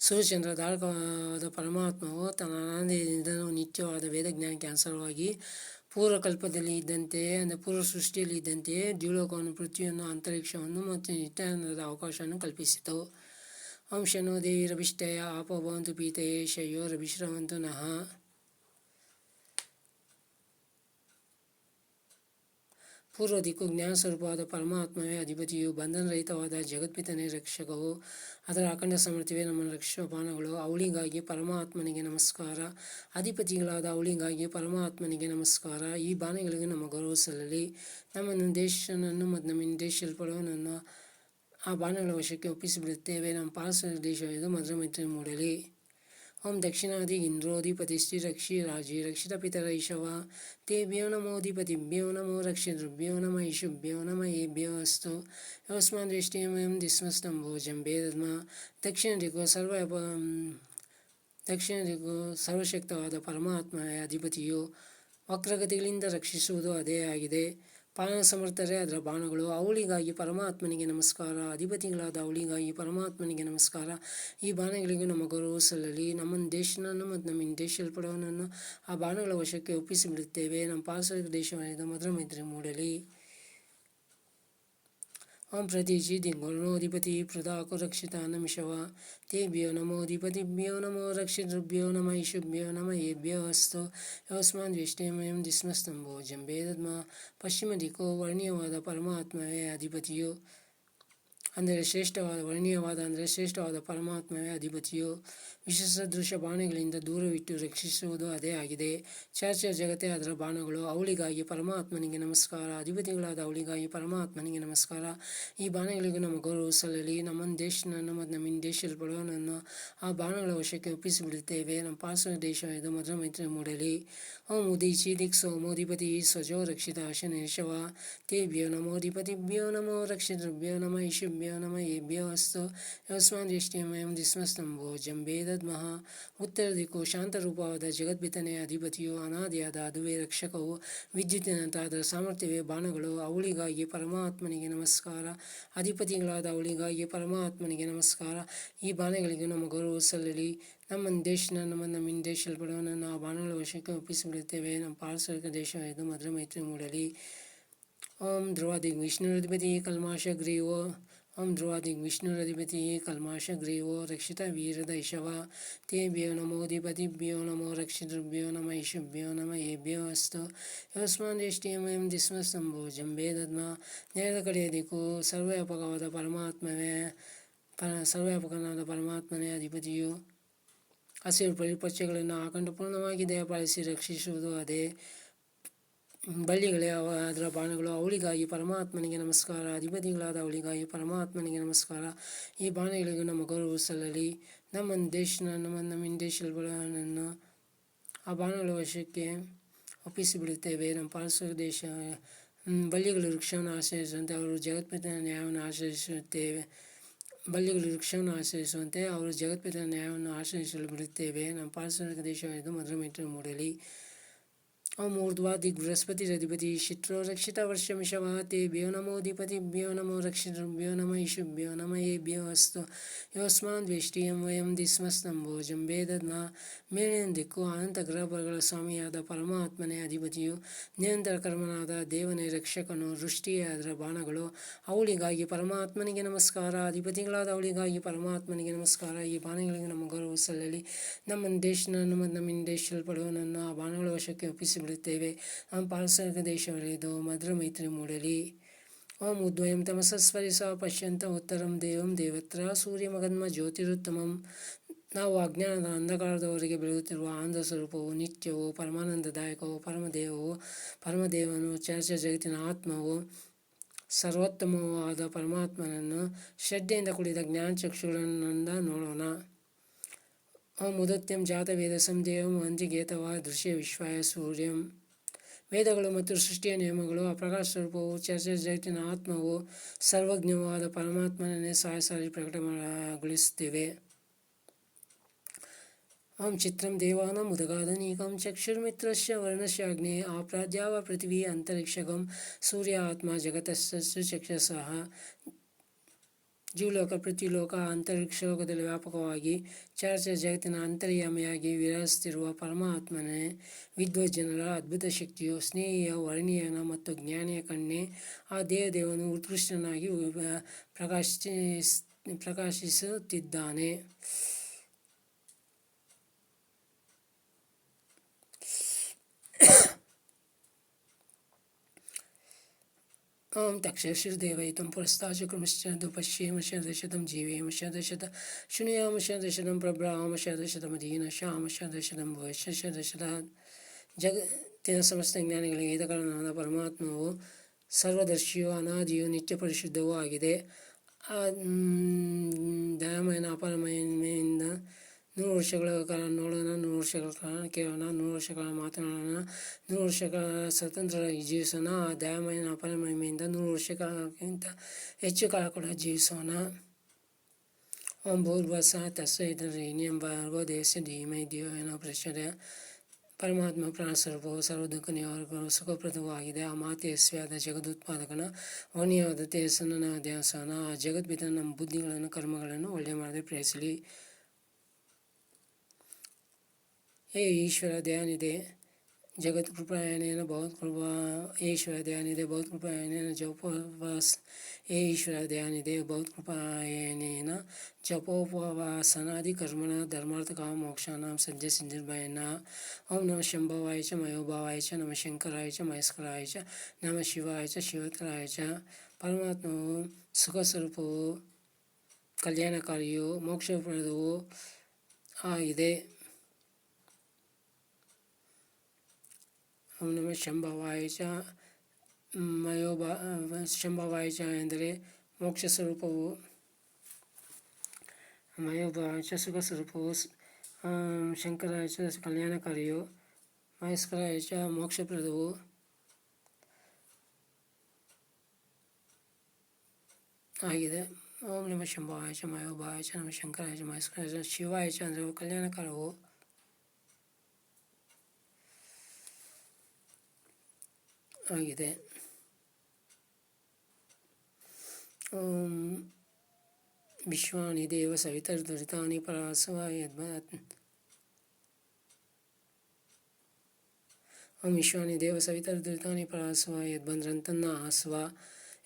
ಸೂರ್ಯಚಂದ್ರ ಧಾರಕವಾದ ಪರಮಾತ್ಮವು ತನ್ನ ಆನಂದದಿಂದ ನಿತ್ಯವಾದ ವೇದಜ್ಞಾನಕ್ಕೆ ಅನುಸಾರವಾಗಿ ಪೂರ್ವಕಲ್ಪದಲ್ಲಿ ಇದ್ದಂತೆ ಅಂದರೆ ಪೂರ್ವ ಸೃಷ್ಟಿಯಲ್ಲಿ ಇದ್ದಂತೆಯೇ ದ್ಯುಲೋಕವನ್ನು, ಪೃಥ್ವಿಯನ್ನು, ಅಂತರಿಕ್ಷವನ್ನು ಮತ್ತು ನಿತ್ಯಾನಂದದ ಅವಕಾಶವನ್ನು ಕಲ್ಪಿಸಿತು. ಓಂ ಶನೋ ದೇವಿರಭಿಷ್ಟಯ ಆಪೋ ಭವಂತು ಪೀತಯೇ ಶಯೋರಭಿಶ್ರವಂತು ನಃ. ಪೂರ್ವ ದಿಕ್ಕು ಜ್ಞಾನ ಸ್ವರೂಪವಾದ ಪರಮಾತ್ಮವೇ ಅಧಿಪತಿಯು, ಬಂಧನರಹಿತವಾದ ಜಗತ್ಪಿತನೇ ರಕ್ಷಕವು, ಅದರ ಅಖಂಡ ಸಮರ್ಥವೇ ನಮ್ಮನ್ನು ರಕ್ಷಿಸುವ ಬಾಣಗಳು. ಅವಳಿಗಾಗಿ ಪರಮಾತ್ಮನಿಗೆ ನಮಸ್ಕಾರ. ಅಧಿಪತಿಗಳಾದ ಅವಳಿಗಾಗಿ ಪರಮಾತ್ಮನಿಗೆ ನಮಸ್ಕಾರ. ಈ ಬಾಣಗಳಿಗೆ ನಮ್ಮ ಗೌರವ ಸಲ್ಲಲಿ. ನಮ್ಮ ನಿರ್ದೇಶನನ್ನು ಮತ್ತು ನಮ್ಮ ನಿರ್ದೇಶಿಸಲ್ಪಡುವನನ್ನು ಆ ಬಾಣಗಳ ವಶಕ್ಕೆ ಒಪ್ಪಿಸಿಬಿಡುತ್ತೇವೆ. ನಮ್ಮ ಪಾಲಿಸುವ ದೇಶವಿದು ಮಧುರ ಮೈತ್ರಿ ಮೂಡಲಿ. ಓಂ ದಕ್ಷಿಣಾದಿ ಇಂದ್ರೋಧಿಪತಿಶ್ರೀ ರಕ್ಷಿ ರಾಜಿ ರಕ್ಷಿತ ಪಿತರೈಷವ ತೇಭ್ಯೋ ನಮೋಧಿಪತಿಭ್ಯೋ ನಮೋ ರಕ್ಷಿತೃಭ್ಯೋ ನಮ ಈಶುಭ್ಯೋ ನಮ ಏಭ್ಯೋ ಅಸ್ತು. ಯೋಸ್ಮಾನ್ ವೇಷ್ಟೇಮಯಂ ದಿಸ್ಮಸ್ತಂಭೋಜಂ ಭೇದದ್ಮ. ದಕ್ಷಿಣ ದಿಕ್ಕು ಸರ್ವಶಕ್ತವಾದ ಪರಮಾತ್ಮಯ ಅಧಿಪತಿಯು, ವಕ್ರಗತಿಗಳಿಂದ ರಕ್ಷಿಸುವುದು ಅದೇ ಆಗಿದೆ. ಪಾಲನ ಸಮರ್ಥರೇ ಅದರ ಬಾಣಗಳು. ಅವಳಿಗಾಗಿ ಪರಮಾತ್ಮನಿಗೆ ನಮಸ್ಕಾರ. ಅಧಿಪತಿಗಳಾದ ಅವಳಿಗಾಗಿ ಪರಮಾತ್ಮನಿಗೆ ನಮಸ್ಕಾರ. ಈ ಬಾಣಗಳಿಗೂ ನಮ್ಮ ಗೌರವ ಸಲ್ಲಲಿ. ನಮ್ಮ ದೇಶನನ್ನು ಮತ್ತು ನಮ್ಮ ದೇಶಲ್ಪಡುವನನ್ನು ಆ ಬಾಣಗಳ ವಶಕ್ಕೆ ಒಪ್ಪಿಸಿಬಿಡುತ್ತೇವೆ. ನಮ್ಮ ಪಾಲಿಸುವ ದೇಶವಾದ ಮಧುರ ಮೈತ್ರಿ ಮೂಡಲಿ. ಓಂ ಪ್ರತೀಚಿ ದಿಗ್ಗುಣೋಧಿಪತಿ ಪೃಥಾಕು ರಕ್ಷಿತ ನಮಿಷವ ತೇಭ್ಯೋ ನಮೋಧಿಪತಿಭ್ಯೋ ನಮೋ ರಕ್ಷಿತೃಭ್ಯೋ ನಮ ಈಶುಭ್ಯೋ ನಮ ಏಭ್ಯೋ ಅಸ್ತು. ಯೋಸ್ಮಾನ್ ವೇಷ್ಟೇಮಯಂ ದಿಸ್ಮಸ್ತಂಭೋಜಂ ಭೇದದ್ಮ. ಪಶ್ಚಿಮ ದಿಕ್ಕು ವರ್ಣೀಯವಾದ ಪರಮಾತ್ಮವೇ ಅಧಿಪತಿಯು, ಅಂದರೆ ಶ್ರೇಷ್ಠವಾದ ಪರಮಾತ್ಮವೇ ಅಧಿಪತಿಯು. ವಿಶೇಷದೃಶ ಬಾಣಗಳಿಂದ ದೂರವಿಟ್ಟು ರಕ್ಷಿಸುವುದು ಅದೇ ಆಗಿದೆ. ಚರ್ಚೆ ಜಗತ್ತೇ ಅದರ ಬಾಣಗಳು. ಅವಳಿಗಾಗಿ ಪರಮಾತ್ಮನಿಗೆ ನಮಸ್ಕಾರ. ಅಧಿಪತಿಗಳಾದ ಅವಳಿಗಾಗಿ ಪರಮಾತ್ಮನಿಗೆ ನಮಸ್ಕಾರ. ಈ ಬಾಣಗಳಿಗೂ ನಮ್ಮ ಗೌರವ ಸಲ್ಲಲಿ. ನಮ್ಮ ದೇಶನನ್ನು ಮತ್ತು ನಮ್ಮ ದೇಶಲ್ಪಡುವನನ್ನು ಆ ಬಾಣಗಳ ವಶಕ್ಕೆ ಒಪ್ಪಿಸಿಬಿಡುತ್ತೇವೆ. ನಮ್ಮ ಪಾಲಿಸುವ ದೇಶವಿದು ಮಧುರ ಮೈತ್ರಿ ಮೂಡಲಿ. ಓಂ ಉದೀಚಿ ದಿಕ್ ಸೋಮೋಧಿಪತಿ ಸ್ವಜೋ ರಕ್ಷಿತ ಶನೇಶವ ತೇಭ್ಯೋ ನಮೋಧಿಪತಿಭ್ಯೋ ನಮೋ ರಕ್ಷಿತೃಭ್ಯೋ ನಮ ಈಶುಭ್ಯೋ ನಮ ಏಭ್ಯೋ ಅಸ್ತು. ಯೋಸ್ಮಾನ್ ವೇಷ್ಟೇಮಯಂ ದಿಸ್ಮಸ್ತಂಭೋಜಂ ಭೇದದ್ಮಃ. ಉತ್ತರ ದಿಕ್ಕು ಶಾಂತರೂಪವಾದ ಜಗದ್ಭಿತನೇ ಅಧಿಪತಿಯು, ಅನಾದಿಯಾದ ಅದುವೇ ರಕ್ಷಕವು, ವಿದ್ಯುತ್ತಿನಂತಹ ಅದರ ಸಾಮರ್ಥ್ಯವೇ ಬಾಣಗಳು. ಅವಳಿಗಾಗಿ ಪರಮಾತ್ಮನಿಗೆ ನಮಸ್ಕಾರ. ಅಧಿಪತಿಗಳಾದ ಅವಳಿಗಾಗಿ ಪರಮಾತ್ಮನಿಗೆ ನಮಸ್ಕಾರ. ಈ ಬಾಣಗಳಿಗೂ ನಮ್ಮ ಗೌರವ ಸಲ್ಲಲಿ. ನಮ್ಮ ದೇಶನನ್ನು ಮತ್ತು ನಮ್ಮ ದೇಶಲ್ಪಡುವನನ್ನು ಆ ಬಾಣಗಳ ವಶಕ್ಕೆ ಒಪ್ಪಿಸಿಬಿಡುತ್ತೇವೆ. ನಮ್ಮ ಪಾಲಿಸುವ ದೇಶವಿದು ಮಧುರ ಮೈತ್ರಿ ಮೂಡಲಿ. ಓಂ ಧ್ರುವಾದಿಗ್ ವಿಷ್ಣುರಧಿಪತಿ ಕಲ್ಮಾಶಗ್ರೀವೋ. ಓಂ ಧ್ರುವಾದಿಗ್ ವಿಷ್ಣುರಧಿಪತಿ ಕಲ್ಮಾಶಗ್ರೀವೋ ರಕ್ಷಿತ ವೀರದೈಷವ ತೇಭ್ಯೋ ನಮೋಧಿಪತಿಭ್ಯೋ ನಮೋ ರಕ್ಷಿತೃಭ್ಯೋ ನಮ ಈಶುಭ್ಯೋ ನಮ ಏಭ್ಯೋ ಅಸ್ತು. ಯೋಸ್ಮಾನ್ ವೇಷ್ಟೇಮಯಂ ದಿಸ್ಮಸ್ತಂಭೋಜಂ ಭೇದದ್ಮ. ನೇರದ ಕಡೆಯ ದಿಕ್ಕು ಸರ್ವವ್ಯಾಪಕನಾದ ಪರಮಾತ್ಮನೇ ಅಧಿಪತಿಯು. ಹಸಿರು ಪರಿಪಕ್ಷಗಳನ್ನು ಆಕಂಡ ಪೂರ್ಣವಾಗಿ ದಯಪಾಲಿಸಿ ರಕ್ಷಿಸುವುದು ಅದೇ. ಬಳ್ಳಿಗಳೇ ಅದರ ಬಾಣಗಳು. ಅವಳಿಗಾಗಿ ಪರಮಾತ್ಮನಿಗೆ ನಮಸ್ಕಾರ. ಅಧಿಪತಿಗಳಾದ ಅವಳಿಗಾಗಿ ಪರಮಾತ್ಮನಿಗೆ ನಮಸ್ಕಾರ. ಈ ಬಾಣಗಳಿಗೂ ನಮ್ಮ ಗೌರವ ಸಲ್ಲಲಿ. ನಮ್ಮ ದೇಶನನ್ನು ಮತ್ತು ನಮ್ಮ ದೇಶಲ್ಪಡುವನನ್ನು ಆ ಬಾಣಗಳ ವಶಕ್ಕೆ ಒಪ್ಪಿಸಿಬಿಡುತ್ತೇವೆ. ನಮ್ಮ ಪಾಲಿಸುವ ದೇಶ. ಬಳ್ಳಿಗಳು ವೃಕ್ಷವನ್ನು ಆಶ್ರಯಿಸುವಂತೆ ಅವರು ಜಗತ್ಪಿತನ ನ್ಯಾಯವನ್ನು ಆಶ್ರಯಿಸಲು ಬಿಡುತ್ತೇವೆ. ನಮ್ಮ ಪಾಲಿಸುವ ದೇಶವಿದು ಮಧುರ ಮೈತ್ರಿ ಮೂಡಲಿ. ಓಂ ಊರ್ಧ್ವಾದಿಗ್ ಬೃಹಸ್ಪತಿರಧಿಪತಿ ಶಿತ್ರೋ ರಕ್ಷಿತ ವರ್ಷಮಿಷವ ತೇಭ್ಯೋ ನಮೋಧಿಪತಿಭ್ಯೋ ನಮೋ ರಕ್ಷಿತೃಭ್ಯೋ ನಮ ಈಶುಭ್ಯೋ ನಮ ಏಭ್ಯೋ ಅಸ್ತು. ಯೋಸ್ಮಾನ್ ವೇಷ್ಟೀಯಂ ವಯಂ ದಿಸ್ಮಸ್ತಂಭೋಜಂ ಭೇದದ್ಮ. ಮೇಲಿನ ದಿಕ್ಕು ಅನಂತ ಗ್ರಹಗಳ ಸ್ವಾಮಿಯಾದ ಪರಮಾತ್ಮನೇ ಅಧಿಪತಿಯು, ನಿರಂತರ ಕರ್ಮನಾದ ದೇವನೇ ರಕ್ಷಕನು. ವೃಷ್ಟಿಯೇ ಅದರ ಬಾಣಗಳು. ಅವಳಿಗಾಗಿ ಪರಮಾತ್ಮನಿಗೆ ನಮಸ್ಕಾರ. ಅಧಿಪತಿಗಳಾದ ಅವಳಿಗಾಗಿ ಪರಮಾತ್ಮನಿಗೆ ನಮಸ್ಕಾರ. ಈ ಬಾಣಗಳಿಗೆ ನಮ್ಮ ಗೌರವ ಸಲ್ಲಲಿ. ನಮ್ಮ ದೇಶನನ್ನು ಮತ್ತು ನಮ್ಮ ದೇಶಲ್ಪಡುವನನ್ನು ಆ ಬಾಣಗಳ ವಶಕ್ಕೆ ಒಪ್ಪಿಸಿಬಿಡುತ್ತೇವೆ. ನಮ್ಮ ಪಾಲಿಸುವ ದೇಶವಲ್ಲಿದ್ದು ಮಧುರ ಮೈತ್ರಿ ಮೂಡಲಿ. ಓಂ ಉದ್ವಯಂ ತಮಸಸ್ವರಿಸ ಪಶ್ಯಂತ ಉತ್ತರಂ ದೇವಂ ದೇವತ್ರ ಸೂರ್ಯಮಗನ್ಮ ಜ್ಯೋತಿರುತ್ತಮಂ. ನಾವು ಅಜ್ಞಾನದ ಅಂಧಕಾರದವರೆಗೆ ಬೆಳೆಯುತ್ತಿರುವ ಆನಂದ ಸ್ವರೂಪವು, ನಿತ್ಯವೂ ಪರಮಾನಂದದಾಯಕವು, ಪರಮದೇವನು, ಚರ್ಚ ಜಗತ್ತಿನ ಆತ್ಮವು, ಸರ್ವೋತ್ತಮವಾದ ಪರಮಾತ್ಮನನ್ನು ಶ್ರದ್ಧೆಯಿಂದ ಕೂಡಿದ ಜ್ಞಾನಚಕ್ಷುಗಳಿಂದ ನೋಡೋಣ. ಓಂ ಉದತ್ಯಂ ಜಾತ ವೇದಸಂ ದೇವಂ ಅಂಜಿಗೇತವ ದೃಶ್ಯ ವಿಶ್ವಾಯ ಸೂರ್ಯಂ. ವೇದಗಳು ಮತ್ತು ಸೃಷ್ಟಿಯ ನಿಯಮಗಳು, ಆ ಪ್ರಕಾಶ ಸ್ವರೂಪವು, ಚರ್ಚೆ ಜಗತ್ತಿನ ಆತ್ಮವು, ಸರ್ವಜ್ಞವಾದ ಪರಮಾತ್ಮನನ್ನೇ ಸಾರಿ ಪ್ರಕಟಗೊಳಿಸುತ್ತಿವೆ. ಓಂ ಚಿತ್ರಂ ದೇವಾನಾಂ ಉದಗಾದನೀಕಂ ಚಕ್ಷುರ್ಮಿತ್ರಸ್ಯ ವರ್ಣಸ್ಯಾಗ್ನೇ ಆಪ್ರಾದ್ಯಾವ ಪೃಥಿವೀ ಅಂತರಿಕ್ಷಗಂ ಸೂರ್ಯ ಆತ್ಮ ಜಗತಸ್ಸು ಚಕ್ಷಸಃ. ಜೀವಲೋಕ, ಪೃಥ್ವಿಲೋಕ, ಅಂತರಿಕ್ಷ ಲೋಕದಲ್ಲಿ ವ್ಯಾಪಕವಾಗಿ ಚರಾಚರ ಜಗತ್ತಿನ ಅಂತರ್ಯಾಮಿಯಾಗಿ ವಿರಾಜಿಸುತ್ತಿರುವ ಪರಮಾತ್ಮನೇ ವಿದ್ವಜ್ಜನರ ಅದ್ಭುತ ಶಕ್ತಿಯು, ಸ್ನೇಹಿಯ, ವರ್ಣೀಯನ ಮತ್ತು ಜ್ಞಾನಿಯ ಕಣ್ಣೆ. ಆ ದೇವನು ಉತ್ಕೃಷ್ಟನಾಗಿ ಪ್ರಕಾಶಿಸುತ್ತಿದ್ದಾನೆ. ಓಂ ತಕ್ಷಶ್ರೀದೇವೈತಂ ಪುರಸ್ತಾಚಕ್ರಮಶ್ಚ ಪಶ್ಯೇಮ ಶತಶತಂ ಜೀವೇಮ ಶತಶತ ಶೃಣುಯಾಮ ಶತಶತಂ ಪ್ರಭ್ರಾಮ ಶತಶತಮಧೀನ ಶ್ಯಾಮ ಶತಶತಂ ಭವಿಷ್ಯ ಶತಶತ. ಜಗತ್ತಿನ ಸಮಸ್ತ ಜ್ಞಾನಿಗಳಿಗೆ ಹಿತಕರನಾದ ಪರಮಾತ್ಮವು ಸರ್ವದರ್ಶಿಯೂ ಅನಾದಿಯೂ ನಿತ್ಯ ಪರಿಶುದ್ಧವೂ ಆಗಿದೆ. ದಯಾಮಯನ ಅಪರಮಹಿಮೆಯಿಂದ 100 ವರ್ಷಗಳ ಕಾಲ ನೋಡೋಣ, 100 ವರ್ಷಗಳ ಕಾಲ ಕೇಳೋಣ, 100 ವರ್ಷಗಳ ಮಾತನಾಡೋಣ, 100 ವರ್ಷಗಳ ಸ್ವತಂತ್ರರಾಗಿ ಜೀವಿಸೋಣ. ಆ ದಯಾಮಯನ ಅಪರಮಹಿಮೆಯಿಂದ 100 ವರ್ಷಕ್ಕಿಂತ ಹೆಚ್ಚು ಕಾಲ ಕೂಡ ಜೀವಿಸೋಣ. ಓಂ ಭೂರ್ಭುವಸ್ಸಃ ತತ್ಸವಿತುರ್ವರೆಣ್ಯಂ ಭರ್ಗೋ ದೇವಸ್ಯ ಧೀಮಹಿ ಧಿಯೋ ಯೋ ನಃ ಪ್ರಚೋದಯಾತ್. ಪರಮಾತ್ಮ ಪ್ರಾಣಸ್ವರೂಪವು ಸರ್ವ ದುಃಖ ನಿವಾರಕವು ಸುಖಪ್ರದವೂ ಆಗಿದೆ. ಆ ಮಾತೆ ಯಶಸ್ವಿಯಾದ ಜಗದುತ್ಪಾದಕನ ವರ್ಣೀಯವಾದ ತೇಜಸ್ಸನ್ನು ನಾವು ಧ್ಯಾನಿಸೋಣ. ಆ ಜಗದ್ಪಿತ ನಮ್ಮ ಬುದ್ಧಿಗಳನ್ನು, ಕರ್ಮಗಳನ್ನು ಒಳ್ಳೆ ಮಾಡದೆ ಪ್ರೇರಿಸಲಿ. ಹೇ ಈಶ್ವರ ದಯಾನಿಧೆ ಜಗತ್ ಕೃಪಾಯನೇನ ಭಗವತ್ ಕೃಪಾ. ಈಶ್ವರ ದಯಾನಿಧೆ ಭಗವತ್ ಕೃಪಾಯನೇನ ಜಪೋಪವಾಸ. ಹೇ ಈಶ್ವರ ದಯಾನಿಧೆ ಭಗವತ್ ಕೃಪಾಯನೇನ ಜಪೋಪವಾಸನಾದಿ ಕರ್ಮಣ ಧರ್ಮಾರ್ಥ ಕಾಮ ಮೋಕ್ಷಾನಾಂ ಸದ್ಯ ಸಿದ್ಧಿರ್ಭಯನ. ಓಂ ನಮಃ ಶಂಭವಾಯ ಚ ಮಯೋಭಾವಾಯ ಚ ನಮಃ ಶಂಕರಾಯ ಚ ಮಹೇಶ್ವರಾಯ ಚ ನಮಃ ಶಿವಾಯ ಚ ಶಿವೋತ್ತರಾಯ ಚ. ಪರಮಾತ್ಮವು ಸುಖ ಸ್ವರೂಪವು, ಕಲ್ಯಾಣಕಾರಿಯು, ಮೋಕ್ಷಪ್ರದವೂ ಆಗಿದೆ. ಓಂ ನಮಃ ಶಂಭವಾಯ ಚ ಶಂಭವಾಯ ಚ ಎಂದರೆ ಮೋಕ್ಷ ಸ್ವರೂಪವು, ಮಯೋಭಾವಾಯ ಚ ಸುಖ ಸ್ವರೂಪವು, ಶಂಕರಾಯ ಚ ಕಲ್ಯಾಣಕಾರಿಯು, ಮಹೇಶ್ವರಾಯ ಚ ಮೋಕ್ಷಪ್ರದವು ಆಗಿದೆ. ಓಂ ನಮಃ ಶಂಭವಾಯ ಚ ಮಯೋಭಾವಾಯ ಚ ನಮಃ ಶಂಕರಾಯ ಚ ಮಹೇಶ್ವರಾಯ ಚ ಶಿವಾಯ ಚ ಅಂದರೆ ಕಲ್ಯಾಣಕಾರವು ಆಗಿದೆ. ಓಂ ವಿಶ್ವಾನಿ ದೇವ ಸವಿತರ್ದುರಿತಾನಿ ಪರಾಸುವ ಯದ್ಭಾತ್. ಓಂ ವಿಶ್ವಾನಿ ದೇವ ಸವಿತರ್ದುರಿತಾನಿ ಪರಾಸುವ ಯದ್ಭದ್ರಂತನ್ನ ಆಸುವ.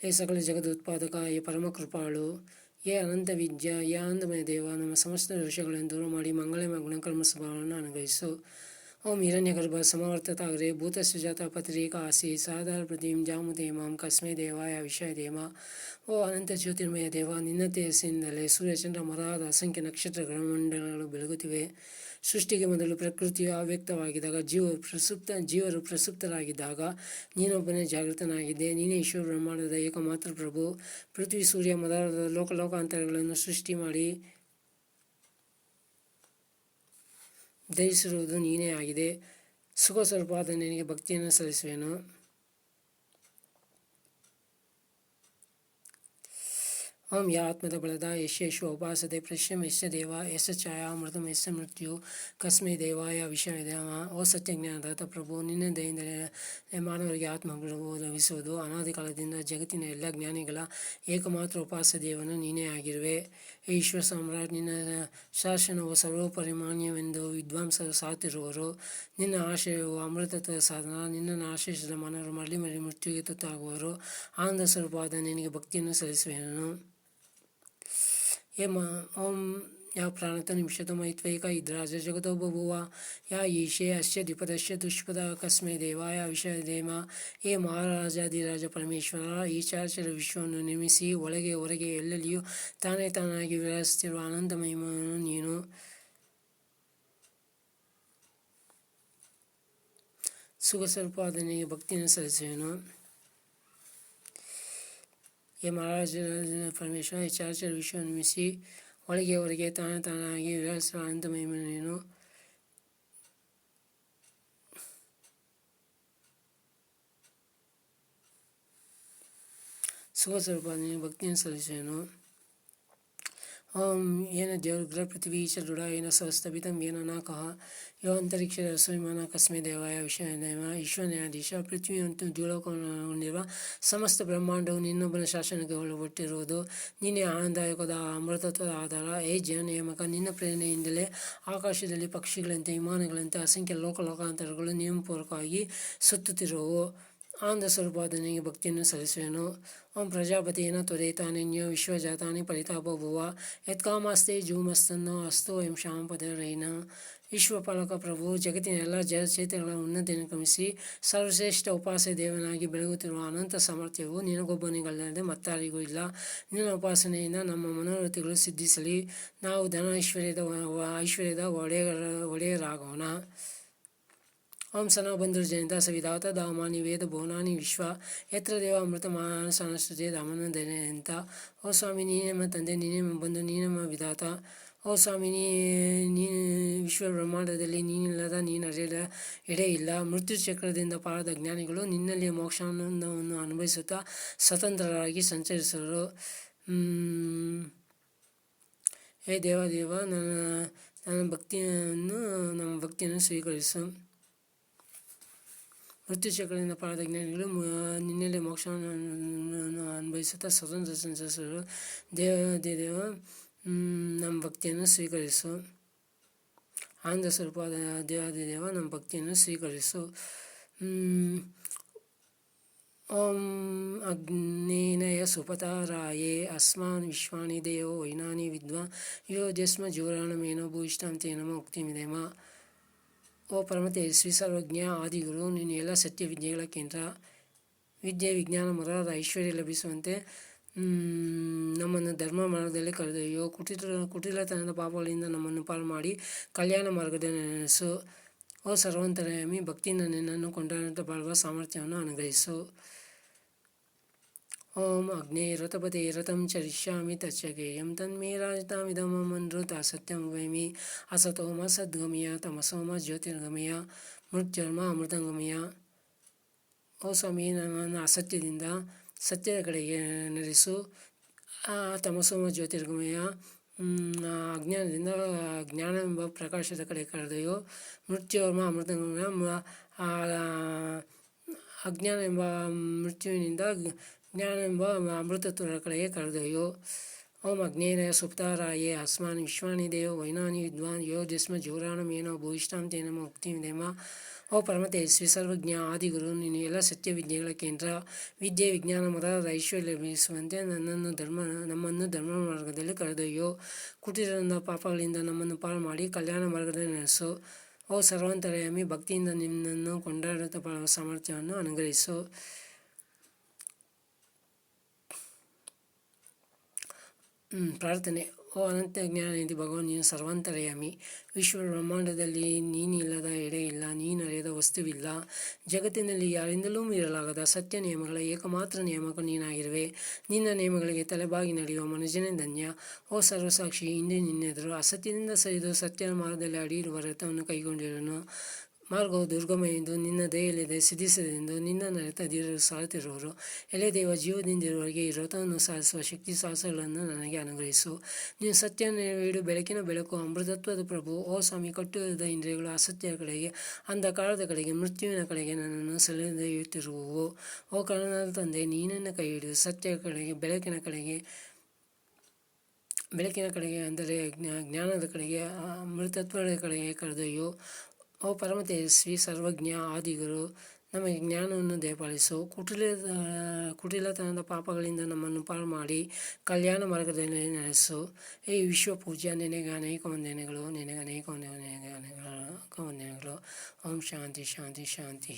ಹೇ ಸಕಲ ಜಗದ್ ಉತ್ಪಾದಕ, ಹೇ ಪರಮ ಕೃಪಾಳು, ಹೇ ಅನಂತ ವಿದ್ಯಾ, ಹೇ ಆನಂದಮಯ ದೇವ, ನಮ್ಮ ಸಮಸ್ತ ದೋಷಗಳನ್ನು ದೂರ ಮಾಡಿ ಮಂಗಳಮಯ ಗುಣಕರ್ಮ ಸ್ವಭಾವವನ್ನು ಅನುಗ್ರಹಿಸು. ಓಂ ಹಿರಣ್ಯಗರ್ಭ ಸಮವರ್ತತಾಗ್ರೆ ಭೂತಸ್ಯ ಜಾತ ಪತ್ರಿಕ ಆಸಿ ಸಾಧಾರ ಪ್ರತಿಂ ಜಾಮುದೇಮಾಂ ಕಸ್ಮೈ ದೇವಾಯ ವಿಷಯ ದೇಮ. ಓ ಅನಂತ ಜ್ಯೋತಿರ್ಮಯ ದೇವ, ನಿನ್ನ ತೇಜಸ್ಸಿನಿಂದಲೇ ಸೂರ್ಯಚಂದ್ರ ಮೊದಲಾದ ಅಸಂಖ್ಯ ನಕ್ಷತ್ರ ಗ್ರಹಮಂಡಲಗಳು ಬೆಳಗುತ್ತಿವೆ. ಸೃಷ್ಟಿಗೆ ಮೊದಲು ಪ್ರಕೃತಿಯು ಅವ್ಯಕ್ತವಾಗಿದ್ದಾಗ, ಜೀವರು ಪ್ರಸುಪ್ತರಾಗಿದ್ದಾಗ ನೀನೊಬ್ಬನೇ ಜಾಗೃತನಾಗಿದ್ದೆ. ನೀನೇ ಈಶ್ವರ ಬ್ರಹ್ಮಾಂಡದ ಏಕಮಾತ್ರ ಪ್ರಭು. ಪೃಥ್ವಿ, ಸೂರ್ಯ ಮೊದಲಾದ ಲೋಕಾಂತರಗಳನ್ನು ಸೃಷ್ಟಿ ಮಾಡಿ ಧರಿಸಿರುವುದು ನೀನೇ ಆಗಿದೆ. ಸುಖ ಸ್ವರೂಪವಾದ ನಿನಗೆ ಭಕ್ತಿಯನ್ನು ಸಲ್ಲಿಸುವೆನು. ಓಂ ಯಾ ಆತ್ಮದ ಬಲದ ಯಶೇಶ್ವ ಉಪಾಸತೆ ಪ್ರಶ್ಯಂ ಯಶ ದೇವ ಯಶ ಛಾಯಾ ಮೃತಂ ಯಶ ಮೃತ್ಯು ಕಸ್ಮೈ ದೇವಾಯ ವಿಷಯ ದೇವ. ಓ ಸತ್ಯಜ್ಞಾನದಾತ ಪ್ರಭು, ನಿನ್ನ ದಯೆಯಿಂದಲೇ ಮಾನವರಿಗೆ ಆತ್ಮಪ್ರಭು ಲಭಿಸುವುದು. ಅನಾದಿ ಕಾಲದಿಂದ ಜಗತ್ತಿನ ಎಲ್ಲ ಜ್ಞಾನಿಗಳ ಏಕಮಾತ್ರ ಉಪಾಸ ದೇವನು ನೀನೇ ಆಗಿರುವೆ. ಈಶ್ವರ ಸಾಮ್ರಾಟ್, ನಿನ್ನ ಶಾಸನವು ಸರ್ವಪರಿಮಾಣ್ಯವೆಂದು ವಿದ್ವಾಂಸರು ಸಾತಿರುವರು. ನಿನ್ನ ಆಶಯವು ಅಮೃತತ್ವದ ಸಾಧನ. ನಿನ್ನನ್ನು ಆಶ್ರಯಿಸಿದ ಮಾನವರು ಮರಳಿ ಮೃತ್ಯುಗೆ ತುತ್ತಾಗುವರು. ಆನಂದ ಸ್ವರೂಪವಾದ ನಿನಗೆ ಭಕ್ತಿಯನ್ನು ಸಲ್ಲಿಸುವೆನು. ಓಂ ಯಾ ಪ್ರಾಣತ ನಿಮಿಷತ ಮೈತ್ವೈಕ ಇದ್ರಾಜ ಜಗತೋ ಬಭುವ ಯಾ ಈಶೇ ಅಸ್ಯ ದ್ವಿಪದಶ್ಯ ದುಷ್ಪದ ಕಸ್ಮೈ ದೇವಾಯ ವಿಷಯ ದೇಮ. ಹೇ ಮಹಾರಾಜಾಧಿರಾಜ ಪರಮೇಶ್ವರ, ಈ ಚರಾಚರ ವಿಶ್ವವನ್ನು ನಿರ್ಮಿಸಿ ಒಳಗೆ ಹೊರಗೆ ಎಲ್ಲೆಲ್ಲಿಯೂ ತಾನಾಗಿ ವಿರಾಜಿಸುತ್ತಿರುವ ಆನಂದಮಯನು ನೀನು. ಸುಖ ಸ್ವರೂಪವಾದ ನಿನಗೆ ಭಕ್ತಿಯನ್ನು ಸಲ್ಲಿಸುವೆನು. ಹೇ ಮಹಾರಾಜ ಪರಮೇಶ್ವರ, ಈ ಚರಾಚರ ವಿಶ್ವ ನಿರ್ಮಿಸಿ ಒಳಗೆ ಹೊರಗೆ ತಾನಾಗಿ ವಿರಾಜಿಸುವ ಆನಂದಮಯ ನೀನು. ಸುಖ ಸ್ವರೂಪ ನಿನಗೆ ಭಕ್ತಿಯನ್ನು ಸಲ್ಲಿಸುವೆನು. ಓಂ ಏನ ದೇವರುಗ್ರ ಪೃಥ್ವೀ ಚ ದೃಢ ಏನ ಸಹಸ್ತಪಿತಂ ಏನ ನಾಕಃ ಯೋ ಅಂತರಿಕ್ಷದ ರಸವಿಮಾನ ಕಸ್ಮೈ ದೇವಾಯ ಈಶ್ವರ್ಯಾಧೀಶ ಪೃಥ್ವಿ ಮತ್ತು ದ್ಯುಲೋಕಗೊಂಡಿರುವ ಸಮಸ್ತ ಬ್ರಹ್ಮಾಂಡವು ನಿನ್ನೊಬ್ಬನ ಶಾಸನಕ್ಕೆ ಒಳಪಟ್ಟಿರುವುದು. ನೀನೇ ಆನಂದದಾಯಕವಾದ ಅಮೃತತ್ವದ ಆಧಾರ. ಹೇ ಜೀವ ನೇಮಕ, ನಿನ್ನ ಪ್ರೇರಣೆಯಿಂದಲೇ ಆಕಾಶದಲ್ಲಿ ಪಕ್ಷಿಗಳಂತೆ ವಿಮಾನಗಳಂತೆ ಅಸಂಖ್ಯ ಲೋಕಾಂತರಗಳು ನಿಯಮಪೂರ್ವಕವಾಗಿ ಸುತ್ತುತ್ತಿರುವವು. ಆನಂದ ಸ್ವರೂಪವಾದ ನಿನಗೆ ಭಕ್ತಿಯನ್ನು ಸಲ್ಲಿಸುವೆನು. ಓಂ ಪ್ರಜಾಪತಿಯೇನ ತ್ವರೇತಾನೇನ್ಯೋ ವಿಶ್ವಜಾತಾನಿ ಪರಿತಾಪಭುವ ಯತ್ಕಾಮಾಸ್ತೆ ಜೂಮಸ್ತನ್ನೋ ಅಸ್ತೋ ಎಂ ಶ್ಯಾಮಪದರೈನ. ವಿಶ್ವಪಾಲಕ ಪ್ರಭು, ಜಗತ್ತಿನ ಎಲ್ಲ ಚೇತನಗಳ ಉನ್ನತಿಯನ್ನು ಕ್ರಮಿಸಿ ಸರ್ವಶ್ರೇಷ್ಠ ಉಪಾಸ್ಯ ದೇವನಾಗಿ ಬೆಳಗುತ್ತಿರುವ ಅನಂತ ಸಾಮರ್ಥ್ಯವು ನಿನಗೊಬ್ಬನಿಗಲ್ಲದೆ ಮತ್ತಾರಿಗೂ ಇಲ್ಲ. ನಿನ್ನ ಉಪಾಸನೆಯಿಂದ ನಮ್ಮ ಮನೋರಥಗಳು ಸಿದ್ಧಿಸಲಿ. ನಾವು ಧನ ಐಶ್ವರ್ಯದ ಒಡೆಯರಾಗೋಣ. ಓಂ ಸನಬಂಧುರ್ಜನಿತ ಸವಿಧಾತ ಧಾಮಾನಿ ವೇದ ಭುವನಾನಿ ವಿಶ್ವ ಯತ್ರ ದೇವ ಅಮೃತ ಮಾನಸಾನಶ್ರುತಿ ಧಾಮನ ಧನ್ಯಂತ. ಓ ಸ್ವಾಮಿ, ನೀನೆಮ್ಮ ತಂದೆ, ನೀನೆಮ್ಮ ಬಂಧು, ನೀನೆಮ್ಮ ವಿಧಾತ. ಓ ಸ್ವಾಮಿ, ನೀನು ವಿಶ್ವ ಬ್ರಹ್ಮಾಂಡದಲ್ಲಿ ನೀನಿಲ್ಲದ, ನೀನು ಅರಿಯದ ಎಡೆ ಇಲ್ಲ. ಮೃತ್ಯು ಚಕ್ರದಿಂದ ಪಾರಾದ ಜ್ಞಾನಿಗಳು ನಿನ್ನಲ್ಲಿಯ ಮೋಕ್ಷಾನಂದವನ್ನು ಅನುಭವಿಸುತ್ತಾ ಸ್ವತಂತ್ರರಾಗಿ ಸಂಚರಿಸುವರು. ಹೇ ದೇವ, ನಮ್ಮ ಭಕ್ತಿಯನ್ನು ಸ್ವೀಕರಿಸು. ಮೃತ್ಯು ಚಕ್ರದಿಂದ ಪಾರಾದ ಜ್ಞಾನಿಗಳು ನಿನ್ನೆಲೆ ಮೋಕ್ಷವನ್ನು ಅನುಭವಿಸುತ್ತಾ ಸ್ವತಂತ್ರ ಸಂಚರಿಸುವರು. ದೇವ ನಮ್ಮ ಭಕ್ತಿಯನ್ನು ಸ್ವೀಕರಿಸು. ಆನಂದ ಸ್ವರೂಪವಾದ ದೇವ ನಮ್ಮ ಭಕ್ತಿಯನ್ನು ಸ್ವೀಕರಿಸು. ಓಂ ಅಗ್ನೇನಯ ಸುಪತಾರಾಯೇ ಅಸ್ಮಾನ್ ವಿಶ್ವಾನಿ ದೇವೋ ವೈನಾನಿ ವಿದ್ವಾನ್ ಯೋ ಜಸ್ಮ ಜೋರಾಣಮೇನೋ ಭೂಯಿಷ್ಠಾಂ ತೇ ನಮ ಮುಕ್ತಿಮಿದೇಮ. ಓ ಪರಮ ತೇಜಸ್ವಿ ಸರ್ವಜ್ಞ ಆದಿಗುರು, ನೀನು ಎಲ್ಲ ಸತ್ಯ ವಿದ್ಯೆಗಳ ಕೇಂದ್ರ. ವಿದ್ಯೆ, ವಿಜ್ಞಾನ ಮೊದಲಾದ ಐಶ್ವರ್ಯ ಲಭಿಸುವಂತೆ ನಮ್ಮನ್ನು ಧರ್ಮ ಮಾರ್ಗದಲ್ಲಿ ಕರೆದೊಯ್ಯೋ. ಕುಟಿಲತನದ ಪಾಪಗಳಿಂದ ನಮ್ಮನ್ನು ಪಾಲು ಮಾಡಿ ಕಲ್ಯಾಣ ಮಾರ್ಗದಲ್ಲಿ ನಡೆಸು. ಓ ಸರ್ವಂತರ್ಯಾಮಿ, ಭಕ್ತಿಯಿಂದ ನಿನ್ನನ್ನು ಕೊಂಡಾಡುತ್ತಾ ಬಾಳುವ ಸಾಮರ್ಥ್ಯವನ್ನು ಅನುಗ್ರಹಿಸು. ಓಂ ಅಗ್ನೇ ರಥಪತೆ ರಥಂ ಚರಿಷ್ಯಾಮಿ ತಚ್ಚಗೇಯಂ ತನ್ಮೇ ರಾಜತಾಮಿದಮನ್ರುತ ಸತ್ಯಂ ವೈಮಿ. ಅಸತೋಮ ಸದ್ಗಮಯ ತಮಸೋಮ ಜ್ಯೋತಿರ್ಗಮಯ ಮೃತ್ಯುರ್ಮ ಅಮೃತಂಗಮಯ. ಓ ಸ್ವಾಮಿ, ನನ್ನನ್ನು ಅಸತ್ಯದಿಂದ ಸತ್ಯದ ಕಡೆಗೆ ನಡೆಸು. ತಮಸೋಮ ಜ್ಯೋತಿರ್ಗಮಯ, ಅಜ್ಞಾನದಿಂದ ಜ್ಞಾನವೆಂಬ ಪ್ರಕಾಶದ ಕಡೆ ಕರೆದೊಯ್ಯೋ. ಮೃತ್ಯುರ್ಮ ಅಮೃತಂಗಮಯ, ಅಜ್ಞಾನ ಎಂಬ ಮೃತ್ಯುವಿನಿಂದ ಜ್ಞಾನವೆಂಬ ಅಮೃತತ್ವದ ಕಡೆಗೆ ಕರೆದೊಯ್ಯೋ. ಓಂ ಅಗ್ನೇನಯ ಸುಪ್ತಾರಾಯೇ ಅಸ್ಮಾನ್ ವಿಶ್ವಾನಿ ದೇವೋ ವೈನಾನಿ ವಿದ್ವಾನ್ ಯೋ ಜಸ್ಮ ಜೋರಾಣಮೇನೋ ಭೂಯಿಷ್ಠಾಂ ತೇ ನಮ ಮುಕ್ತಿಮಿದೇಮ. ಓ ಪರಮ ತೇಜಸ್ವಿ ಸರ್ವಜ್ಞ ಆದಿಗುರು, ನೀನು ಎಲ್ಲ ಸತ್ಯ ವಿದ್ಯೆಗಳ ಕೇಂದ್ರ. ವಿದ್ಯೆ, ವಿಜ್ಞಾನ ಮೊದಲಾದ ಐಶ್ವರ್ಯ ಲಭಿಸುವಂತೆ ನಮ್ಮನ್ನು ಧರ್ಮ ಮಾರ್ಗದಲ್ಲಿ ಕರೆದೊಯ್ಯೋ. ಕುಟಿಲದ ಪಾಪಗಳಿಂದ ನಮ್ಮನ್ನು ಪಾಲು ಮಾಡಿ ಕಲ್ಯಾಣ ಮಾರ್ಗದಲ್ಲಿ ನಡೆಸು. ಓ ಸರ್ವಂತರ್ಯಾಮಿ, ಭಕ್ತಿಯಿಂದ ನಿನ್ನನ್ನು ಕೊಂಡಾಡುತ್ತಾ ಬಾಳುವ ಸಾಮರ್ಥ್ಯವನ್ನು ಅನುಗ್ರಹಿಸು. ಪ್ರಾರ್ಥನೆ. ಓ ಅನಂತ ಜ್ಞಾನನಿಧಿ ಭಗವಾನ್, ನೀನು ಸರ್ವಾಂತರ್ಯಾಮಿ. ವಿಶ್ವ ಬ್ರಹ್ಮಾಂಡದಲ್ಲಿ ನೀನಿಲ್ಲದ ಎಡೆ ಇಲ್ಲ, ನೀನು ಅರಿಯದ ವಸ್ತುವಿಲ್ಲ. ಜಗತ್ತಿನಲ್ಲಿ ಯಾರಿಂದಲೂ ಮೀರಲಾಗದ ಸತ್ಯ ನಿಯಮಗಳ ಏಕಮಾತ್ರ ನಿಯಮಕ ನೀನಾಗಿರುವೆ. ನಿನ್ನ ನಿಯಮಗಳಿಗೆ ತಲೆಬಾಗಿ ನಡೆಯುವ ಮನುಜನೇ ಧನ್ಯ. ಓ ಸರ್ವಸಾಕ್ಷಿ, ಇಂದು ನಿನ್ನೆದುರು ಅಸತ್ಯದಿಂದ ಸರಿದು ಸತ್ಯದ ಮಾರ್ಗದಲ್ಲಿ ಅಡಿಯಿರುವ ರಥವನ್ನು ಕೈಗೊಂಡಿರುವನು. ಮಾರ್ಗವು ದುರ್ಗಮ ಎಂದು ನಿನ್ನ ದಯೆಯಲ್ಲಿದೆ, ಸಿದ್ಧಿಸದೆಂದು ನಿನ್ನ ಅರಿತ ಧೀರರು ಸಾರುತ್ತಿರುವರು. ಎಲೆ ದೇವ, ಜೀವದಿಂದಿರುವವರೆಗೆ ಈ ವ್ರತವನ್ನು ಸಾಧಿಸುವ ಶಕ್ತಿ ಸಾಹಸಗಳನ್ನು ನನಗೆ ಅನುಗ್ರಹಿಸು. ನೀನು ಸತ್ಯ ನೆರವೇಡು ಬೆಳಕಿನ ಬೆಳಕು, ಅಮೃತತ್ವದ ಪ್ರಭು. ಓ ಸ್ವಾಮಿ, ಕಟ್ಟುವುದ ಇಂದ್ರಿಯಗಳು ಅಸತ್ಯದ ಕಡೆಗೆ, ಅಂಧಕಾರದ ಕಡೆಗೆ, ಮೃತ್ಯುವಿನ ಕಡೆಗೆ ನನ್ನನ್ನು ಸೆಳೆದೊಯ್ಯುತ್ತಿರುವವು. ಓ ಕರುಣಾದ ತಂದೆ, ನೀನನ್ನು ಕೈ ಹಿಡಿದು ಸತ್ಯ ಕಡೆಗೆ, ಬೆಳಕಿನ ಕಡೆಗೆ ಅಂದರೆ ಜ್ಞಾನದ ಕಡೆಗೆ, ಅಮೃತತ್ವದ ಕಡೆಗೆ ಕರೆದೊಯ್ಯೋ. ಓ ಪರಮ ತೇಜಸ್ವಿ ಸರ್ವಜ್ಞ ಆದಿಗುರು, ನಮಗೆ ಜ್ಞಾನವನ್ನು ದಯಪಾಲಿಸು. ಕುಟಿಲತನದ ಪಾಪಗಳಿಂದ ನಮ್ಮನ್ನು ಪಾಲು ಮಾಡಿ ಕಲ್ಯಾಣ ಮಾರ್ಗದಲ್ಲಿ ನಡೆಸು. ಈ ವಿಶ್ವ ಪೂಜ್ಯ, ನಿನಗೆ ಅನೇಕ ವಂದನೆಗಳು. ಓಂ ಶಾಂತಿ ಶಾಂತಿ ಶಾಂತಿ.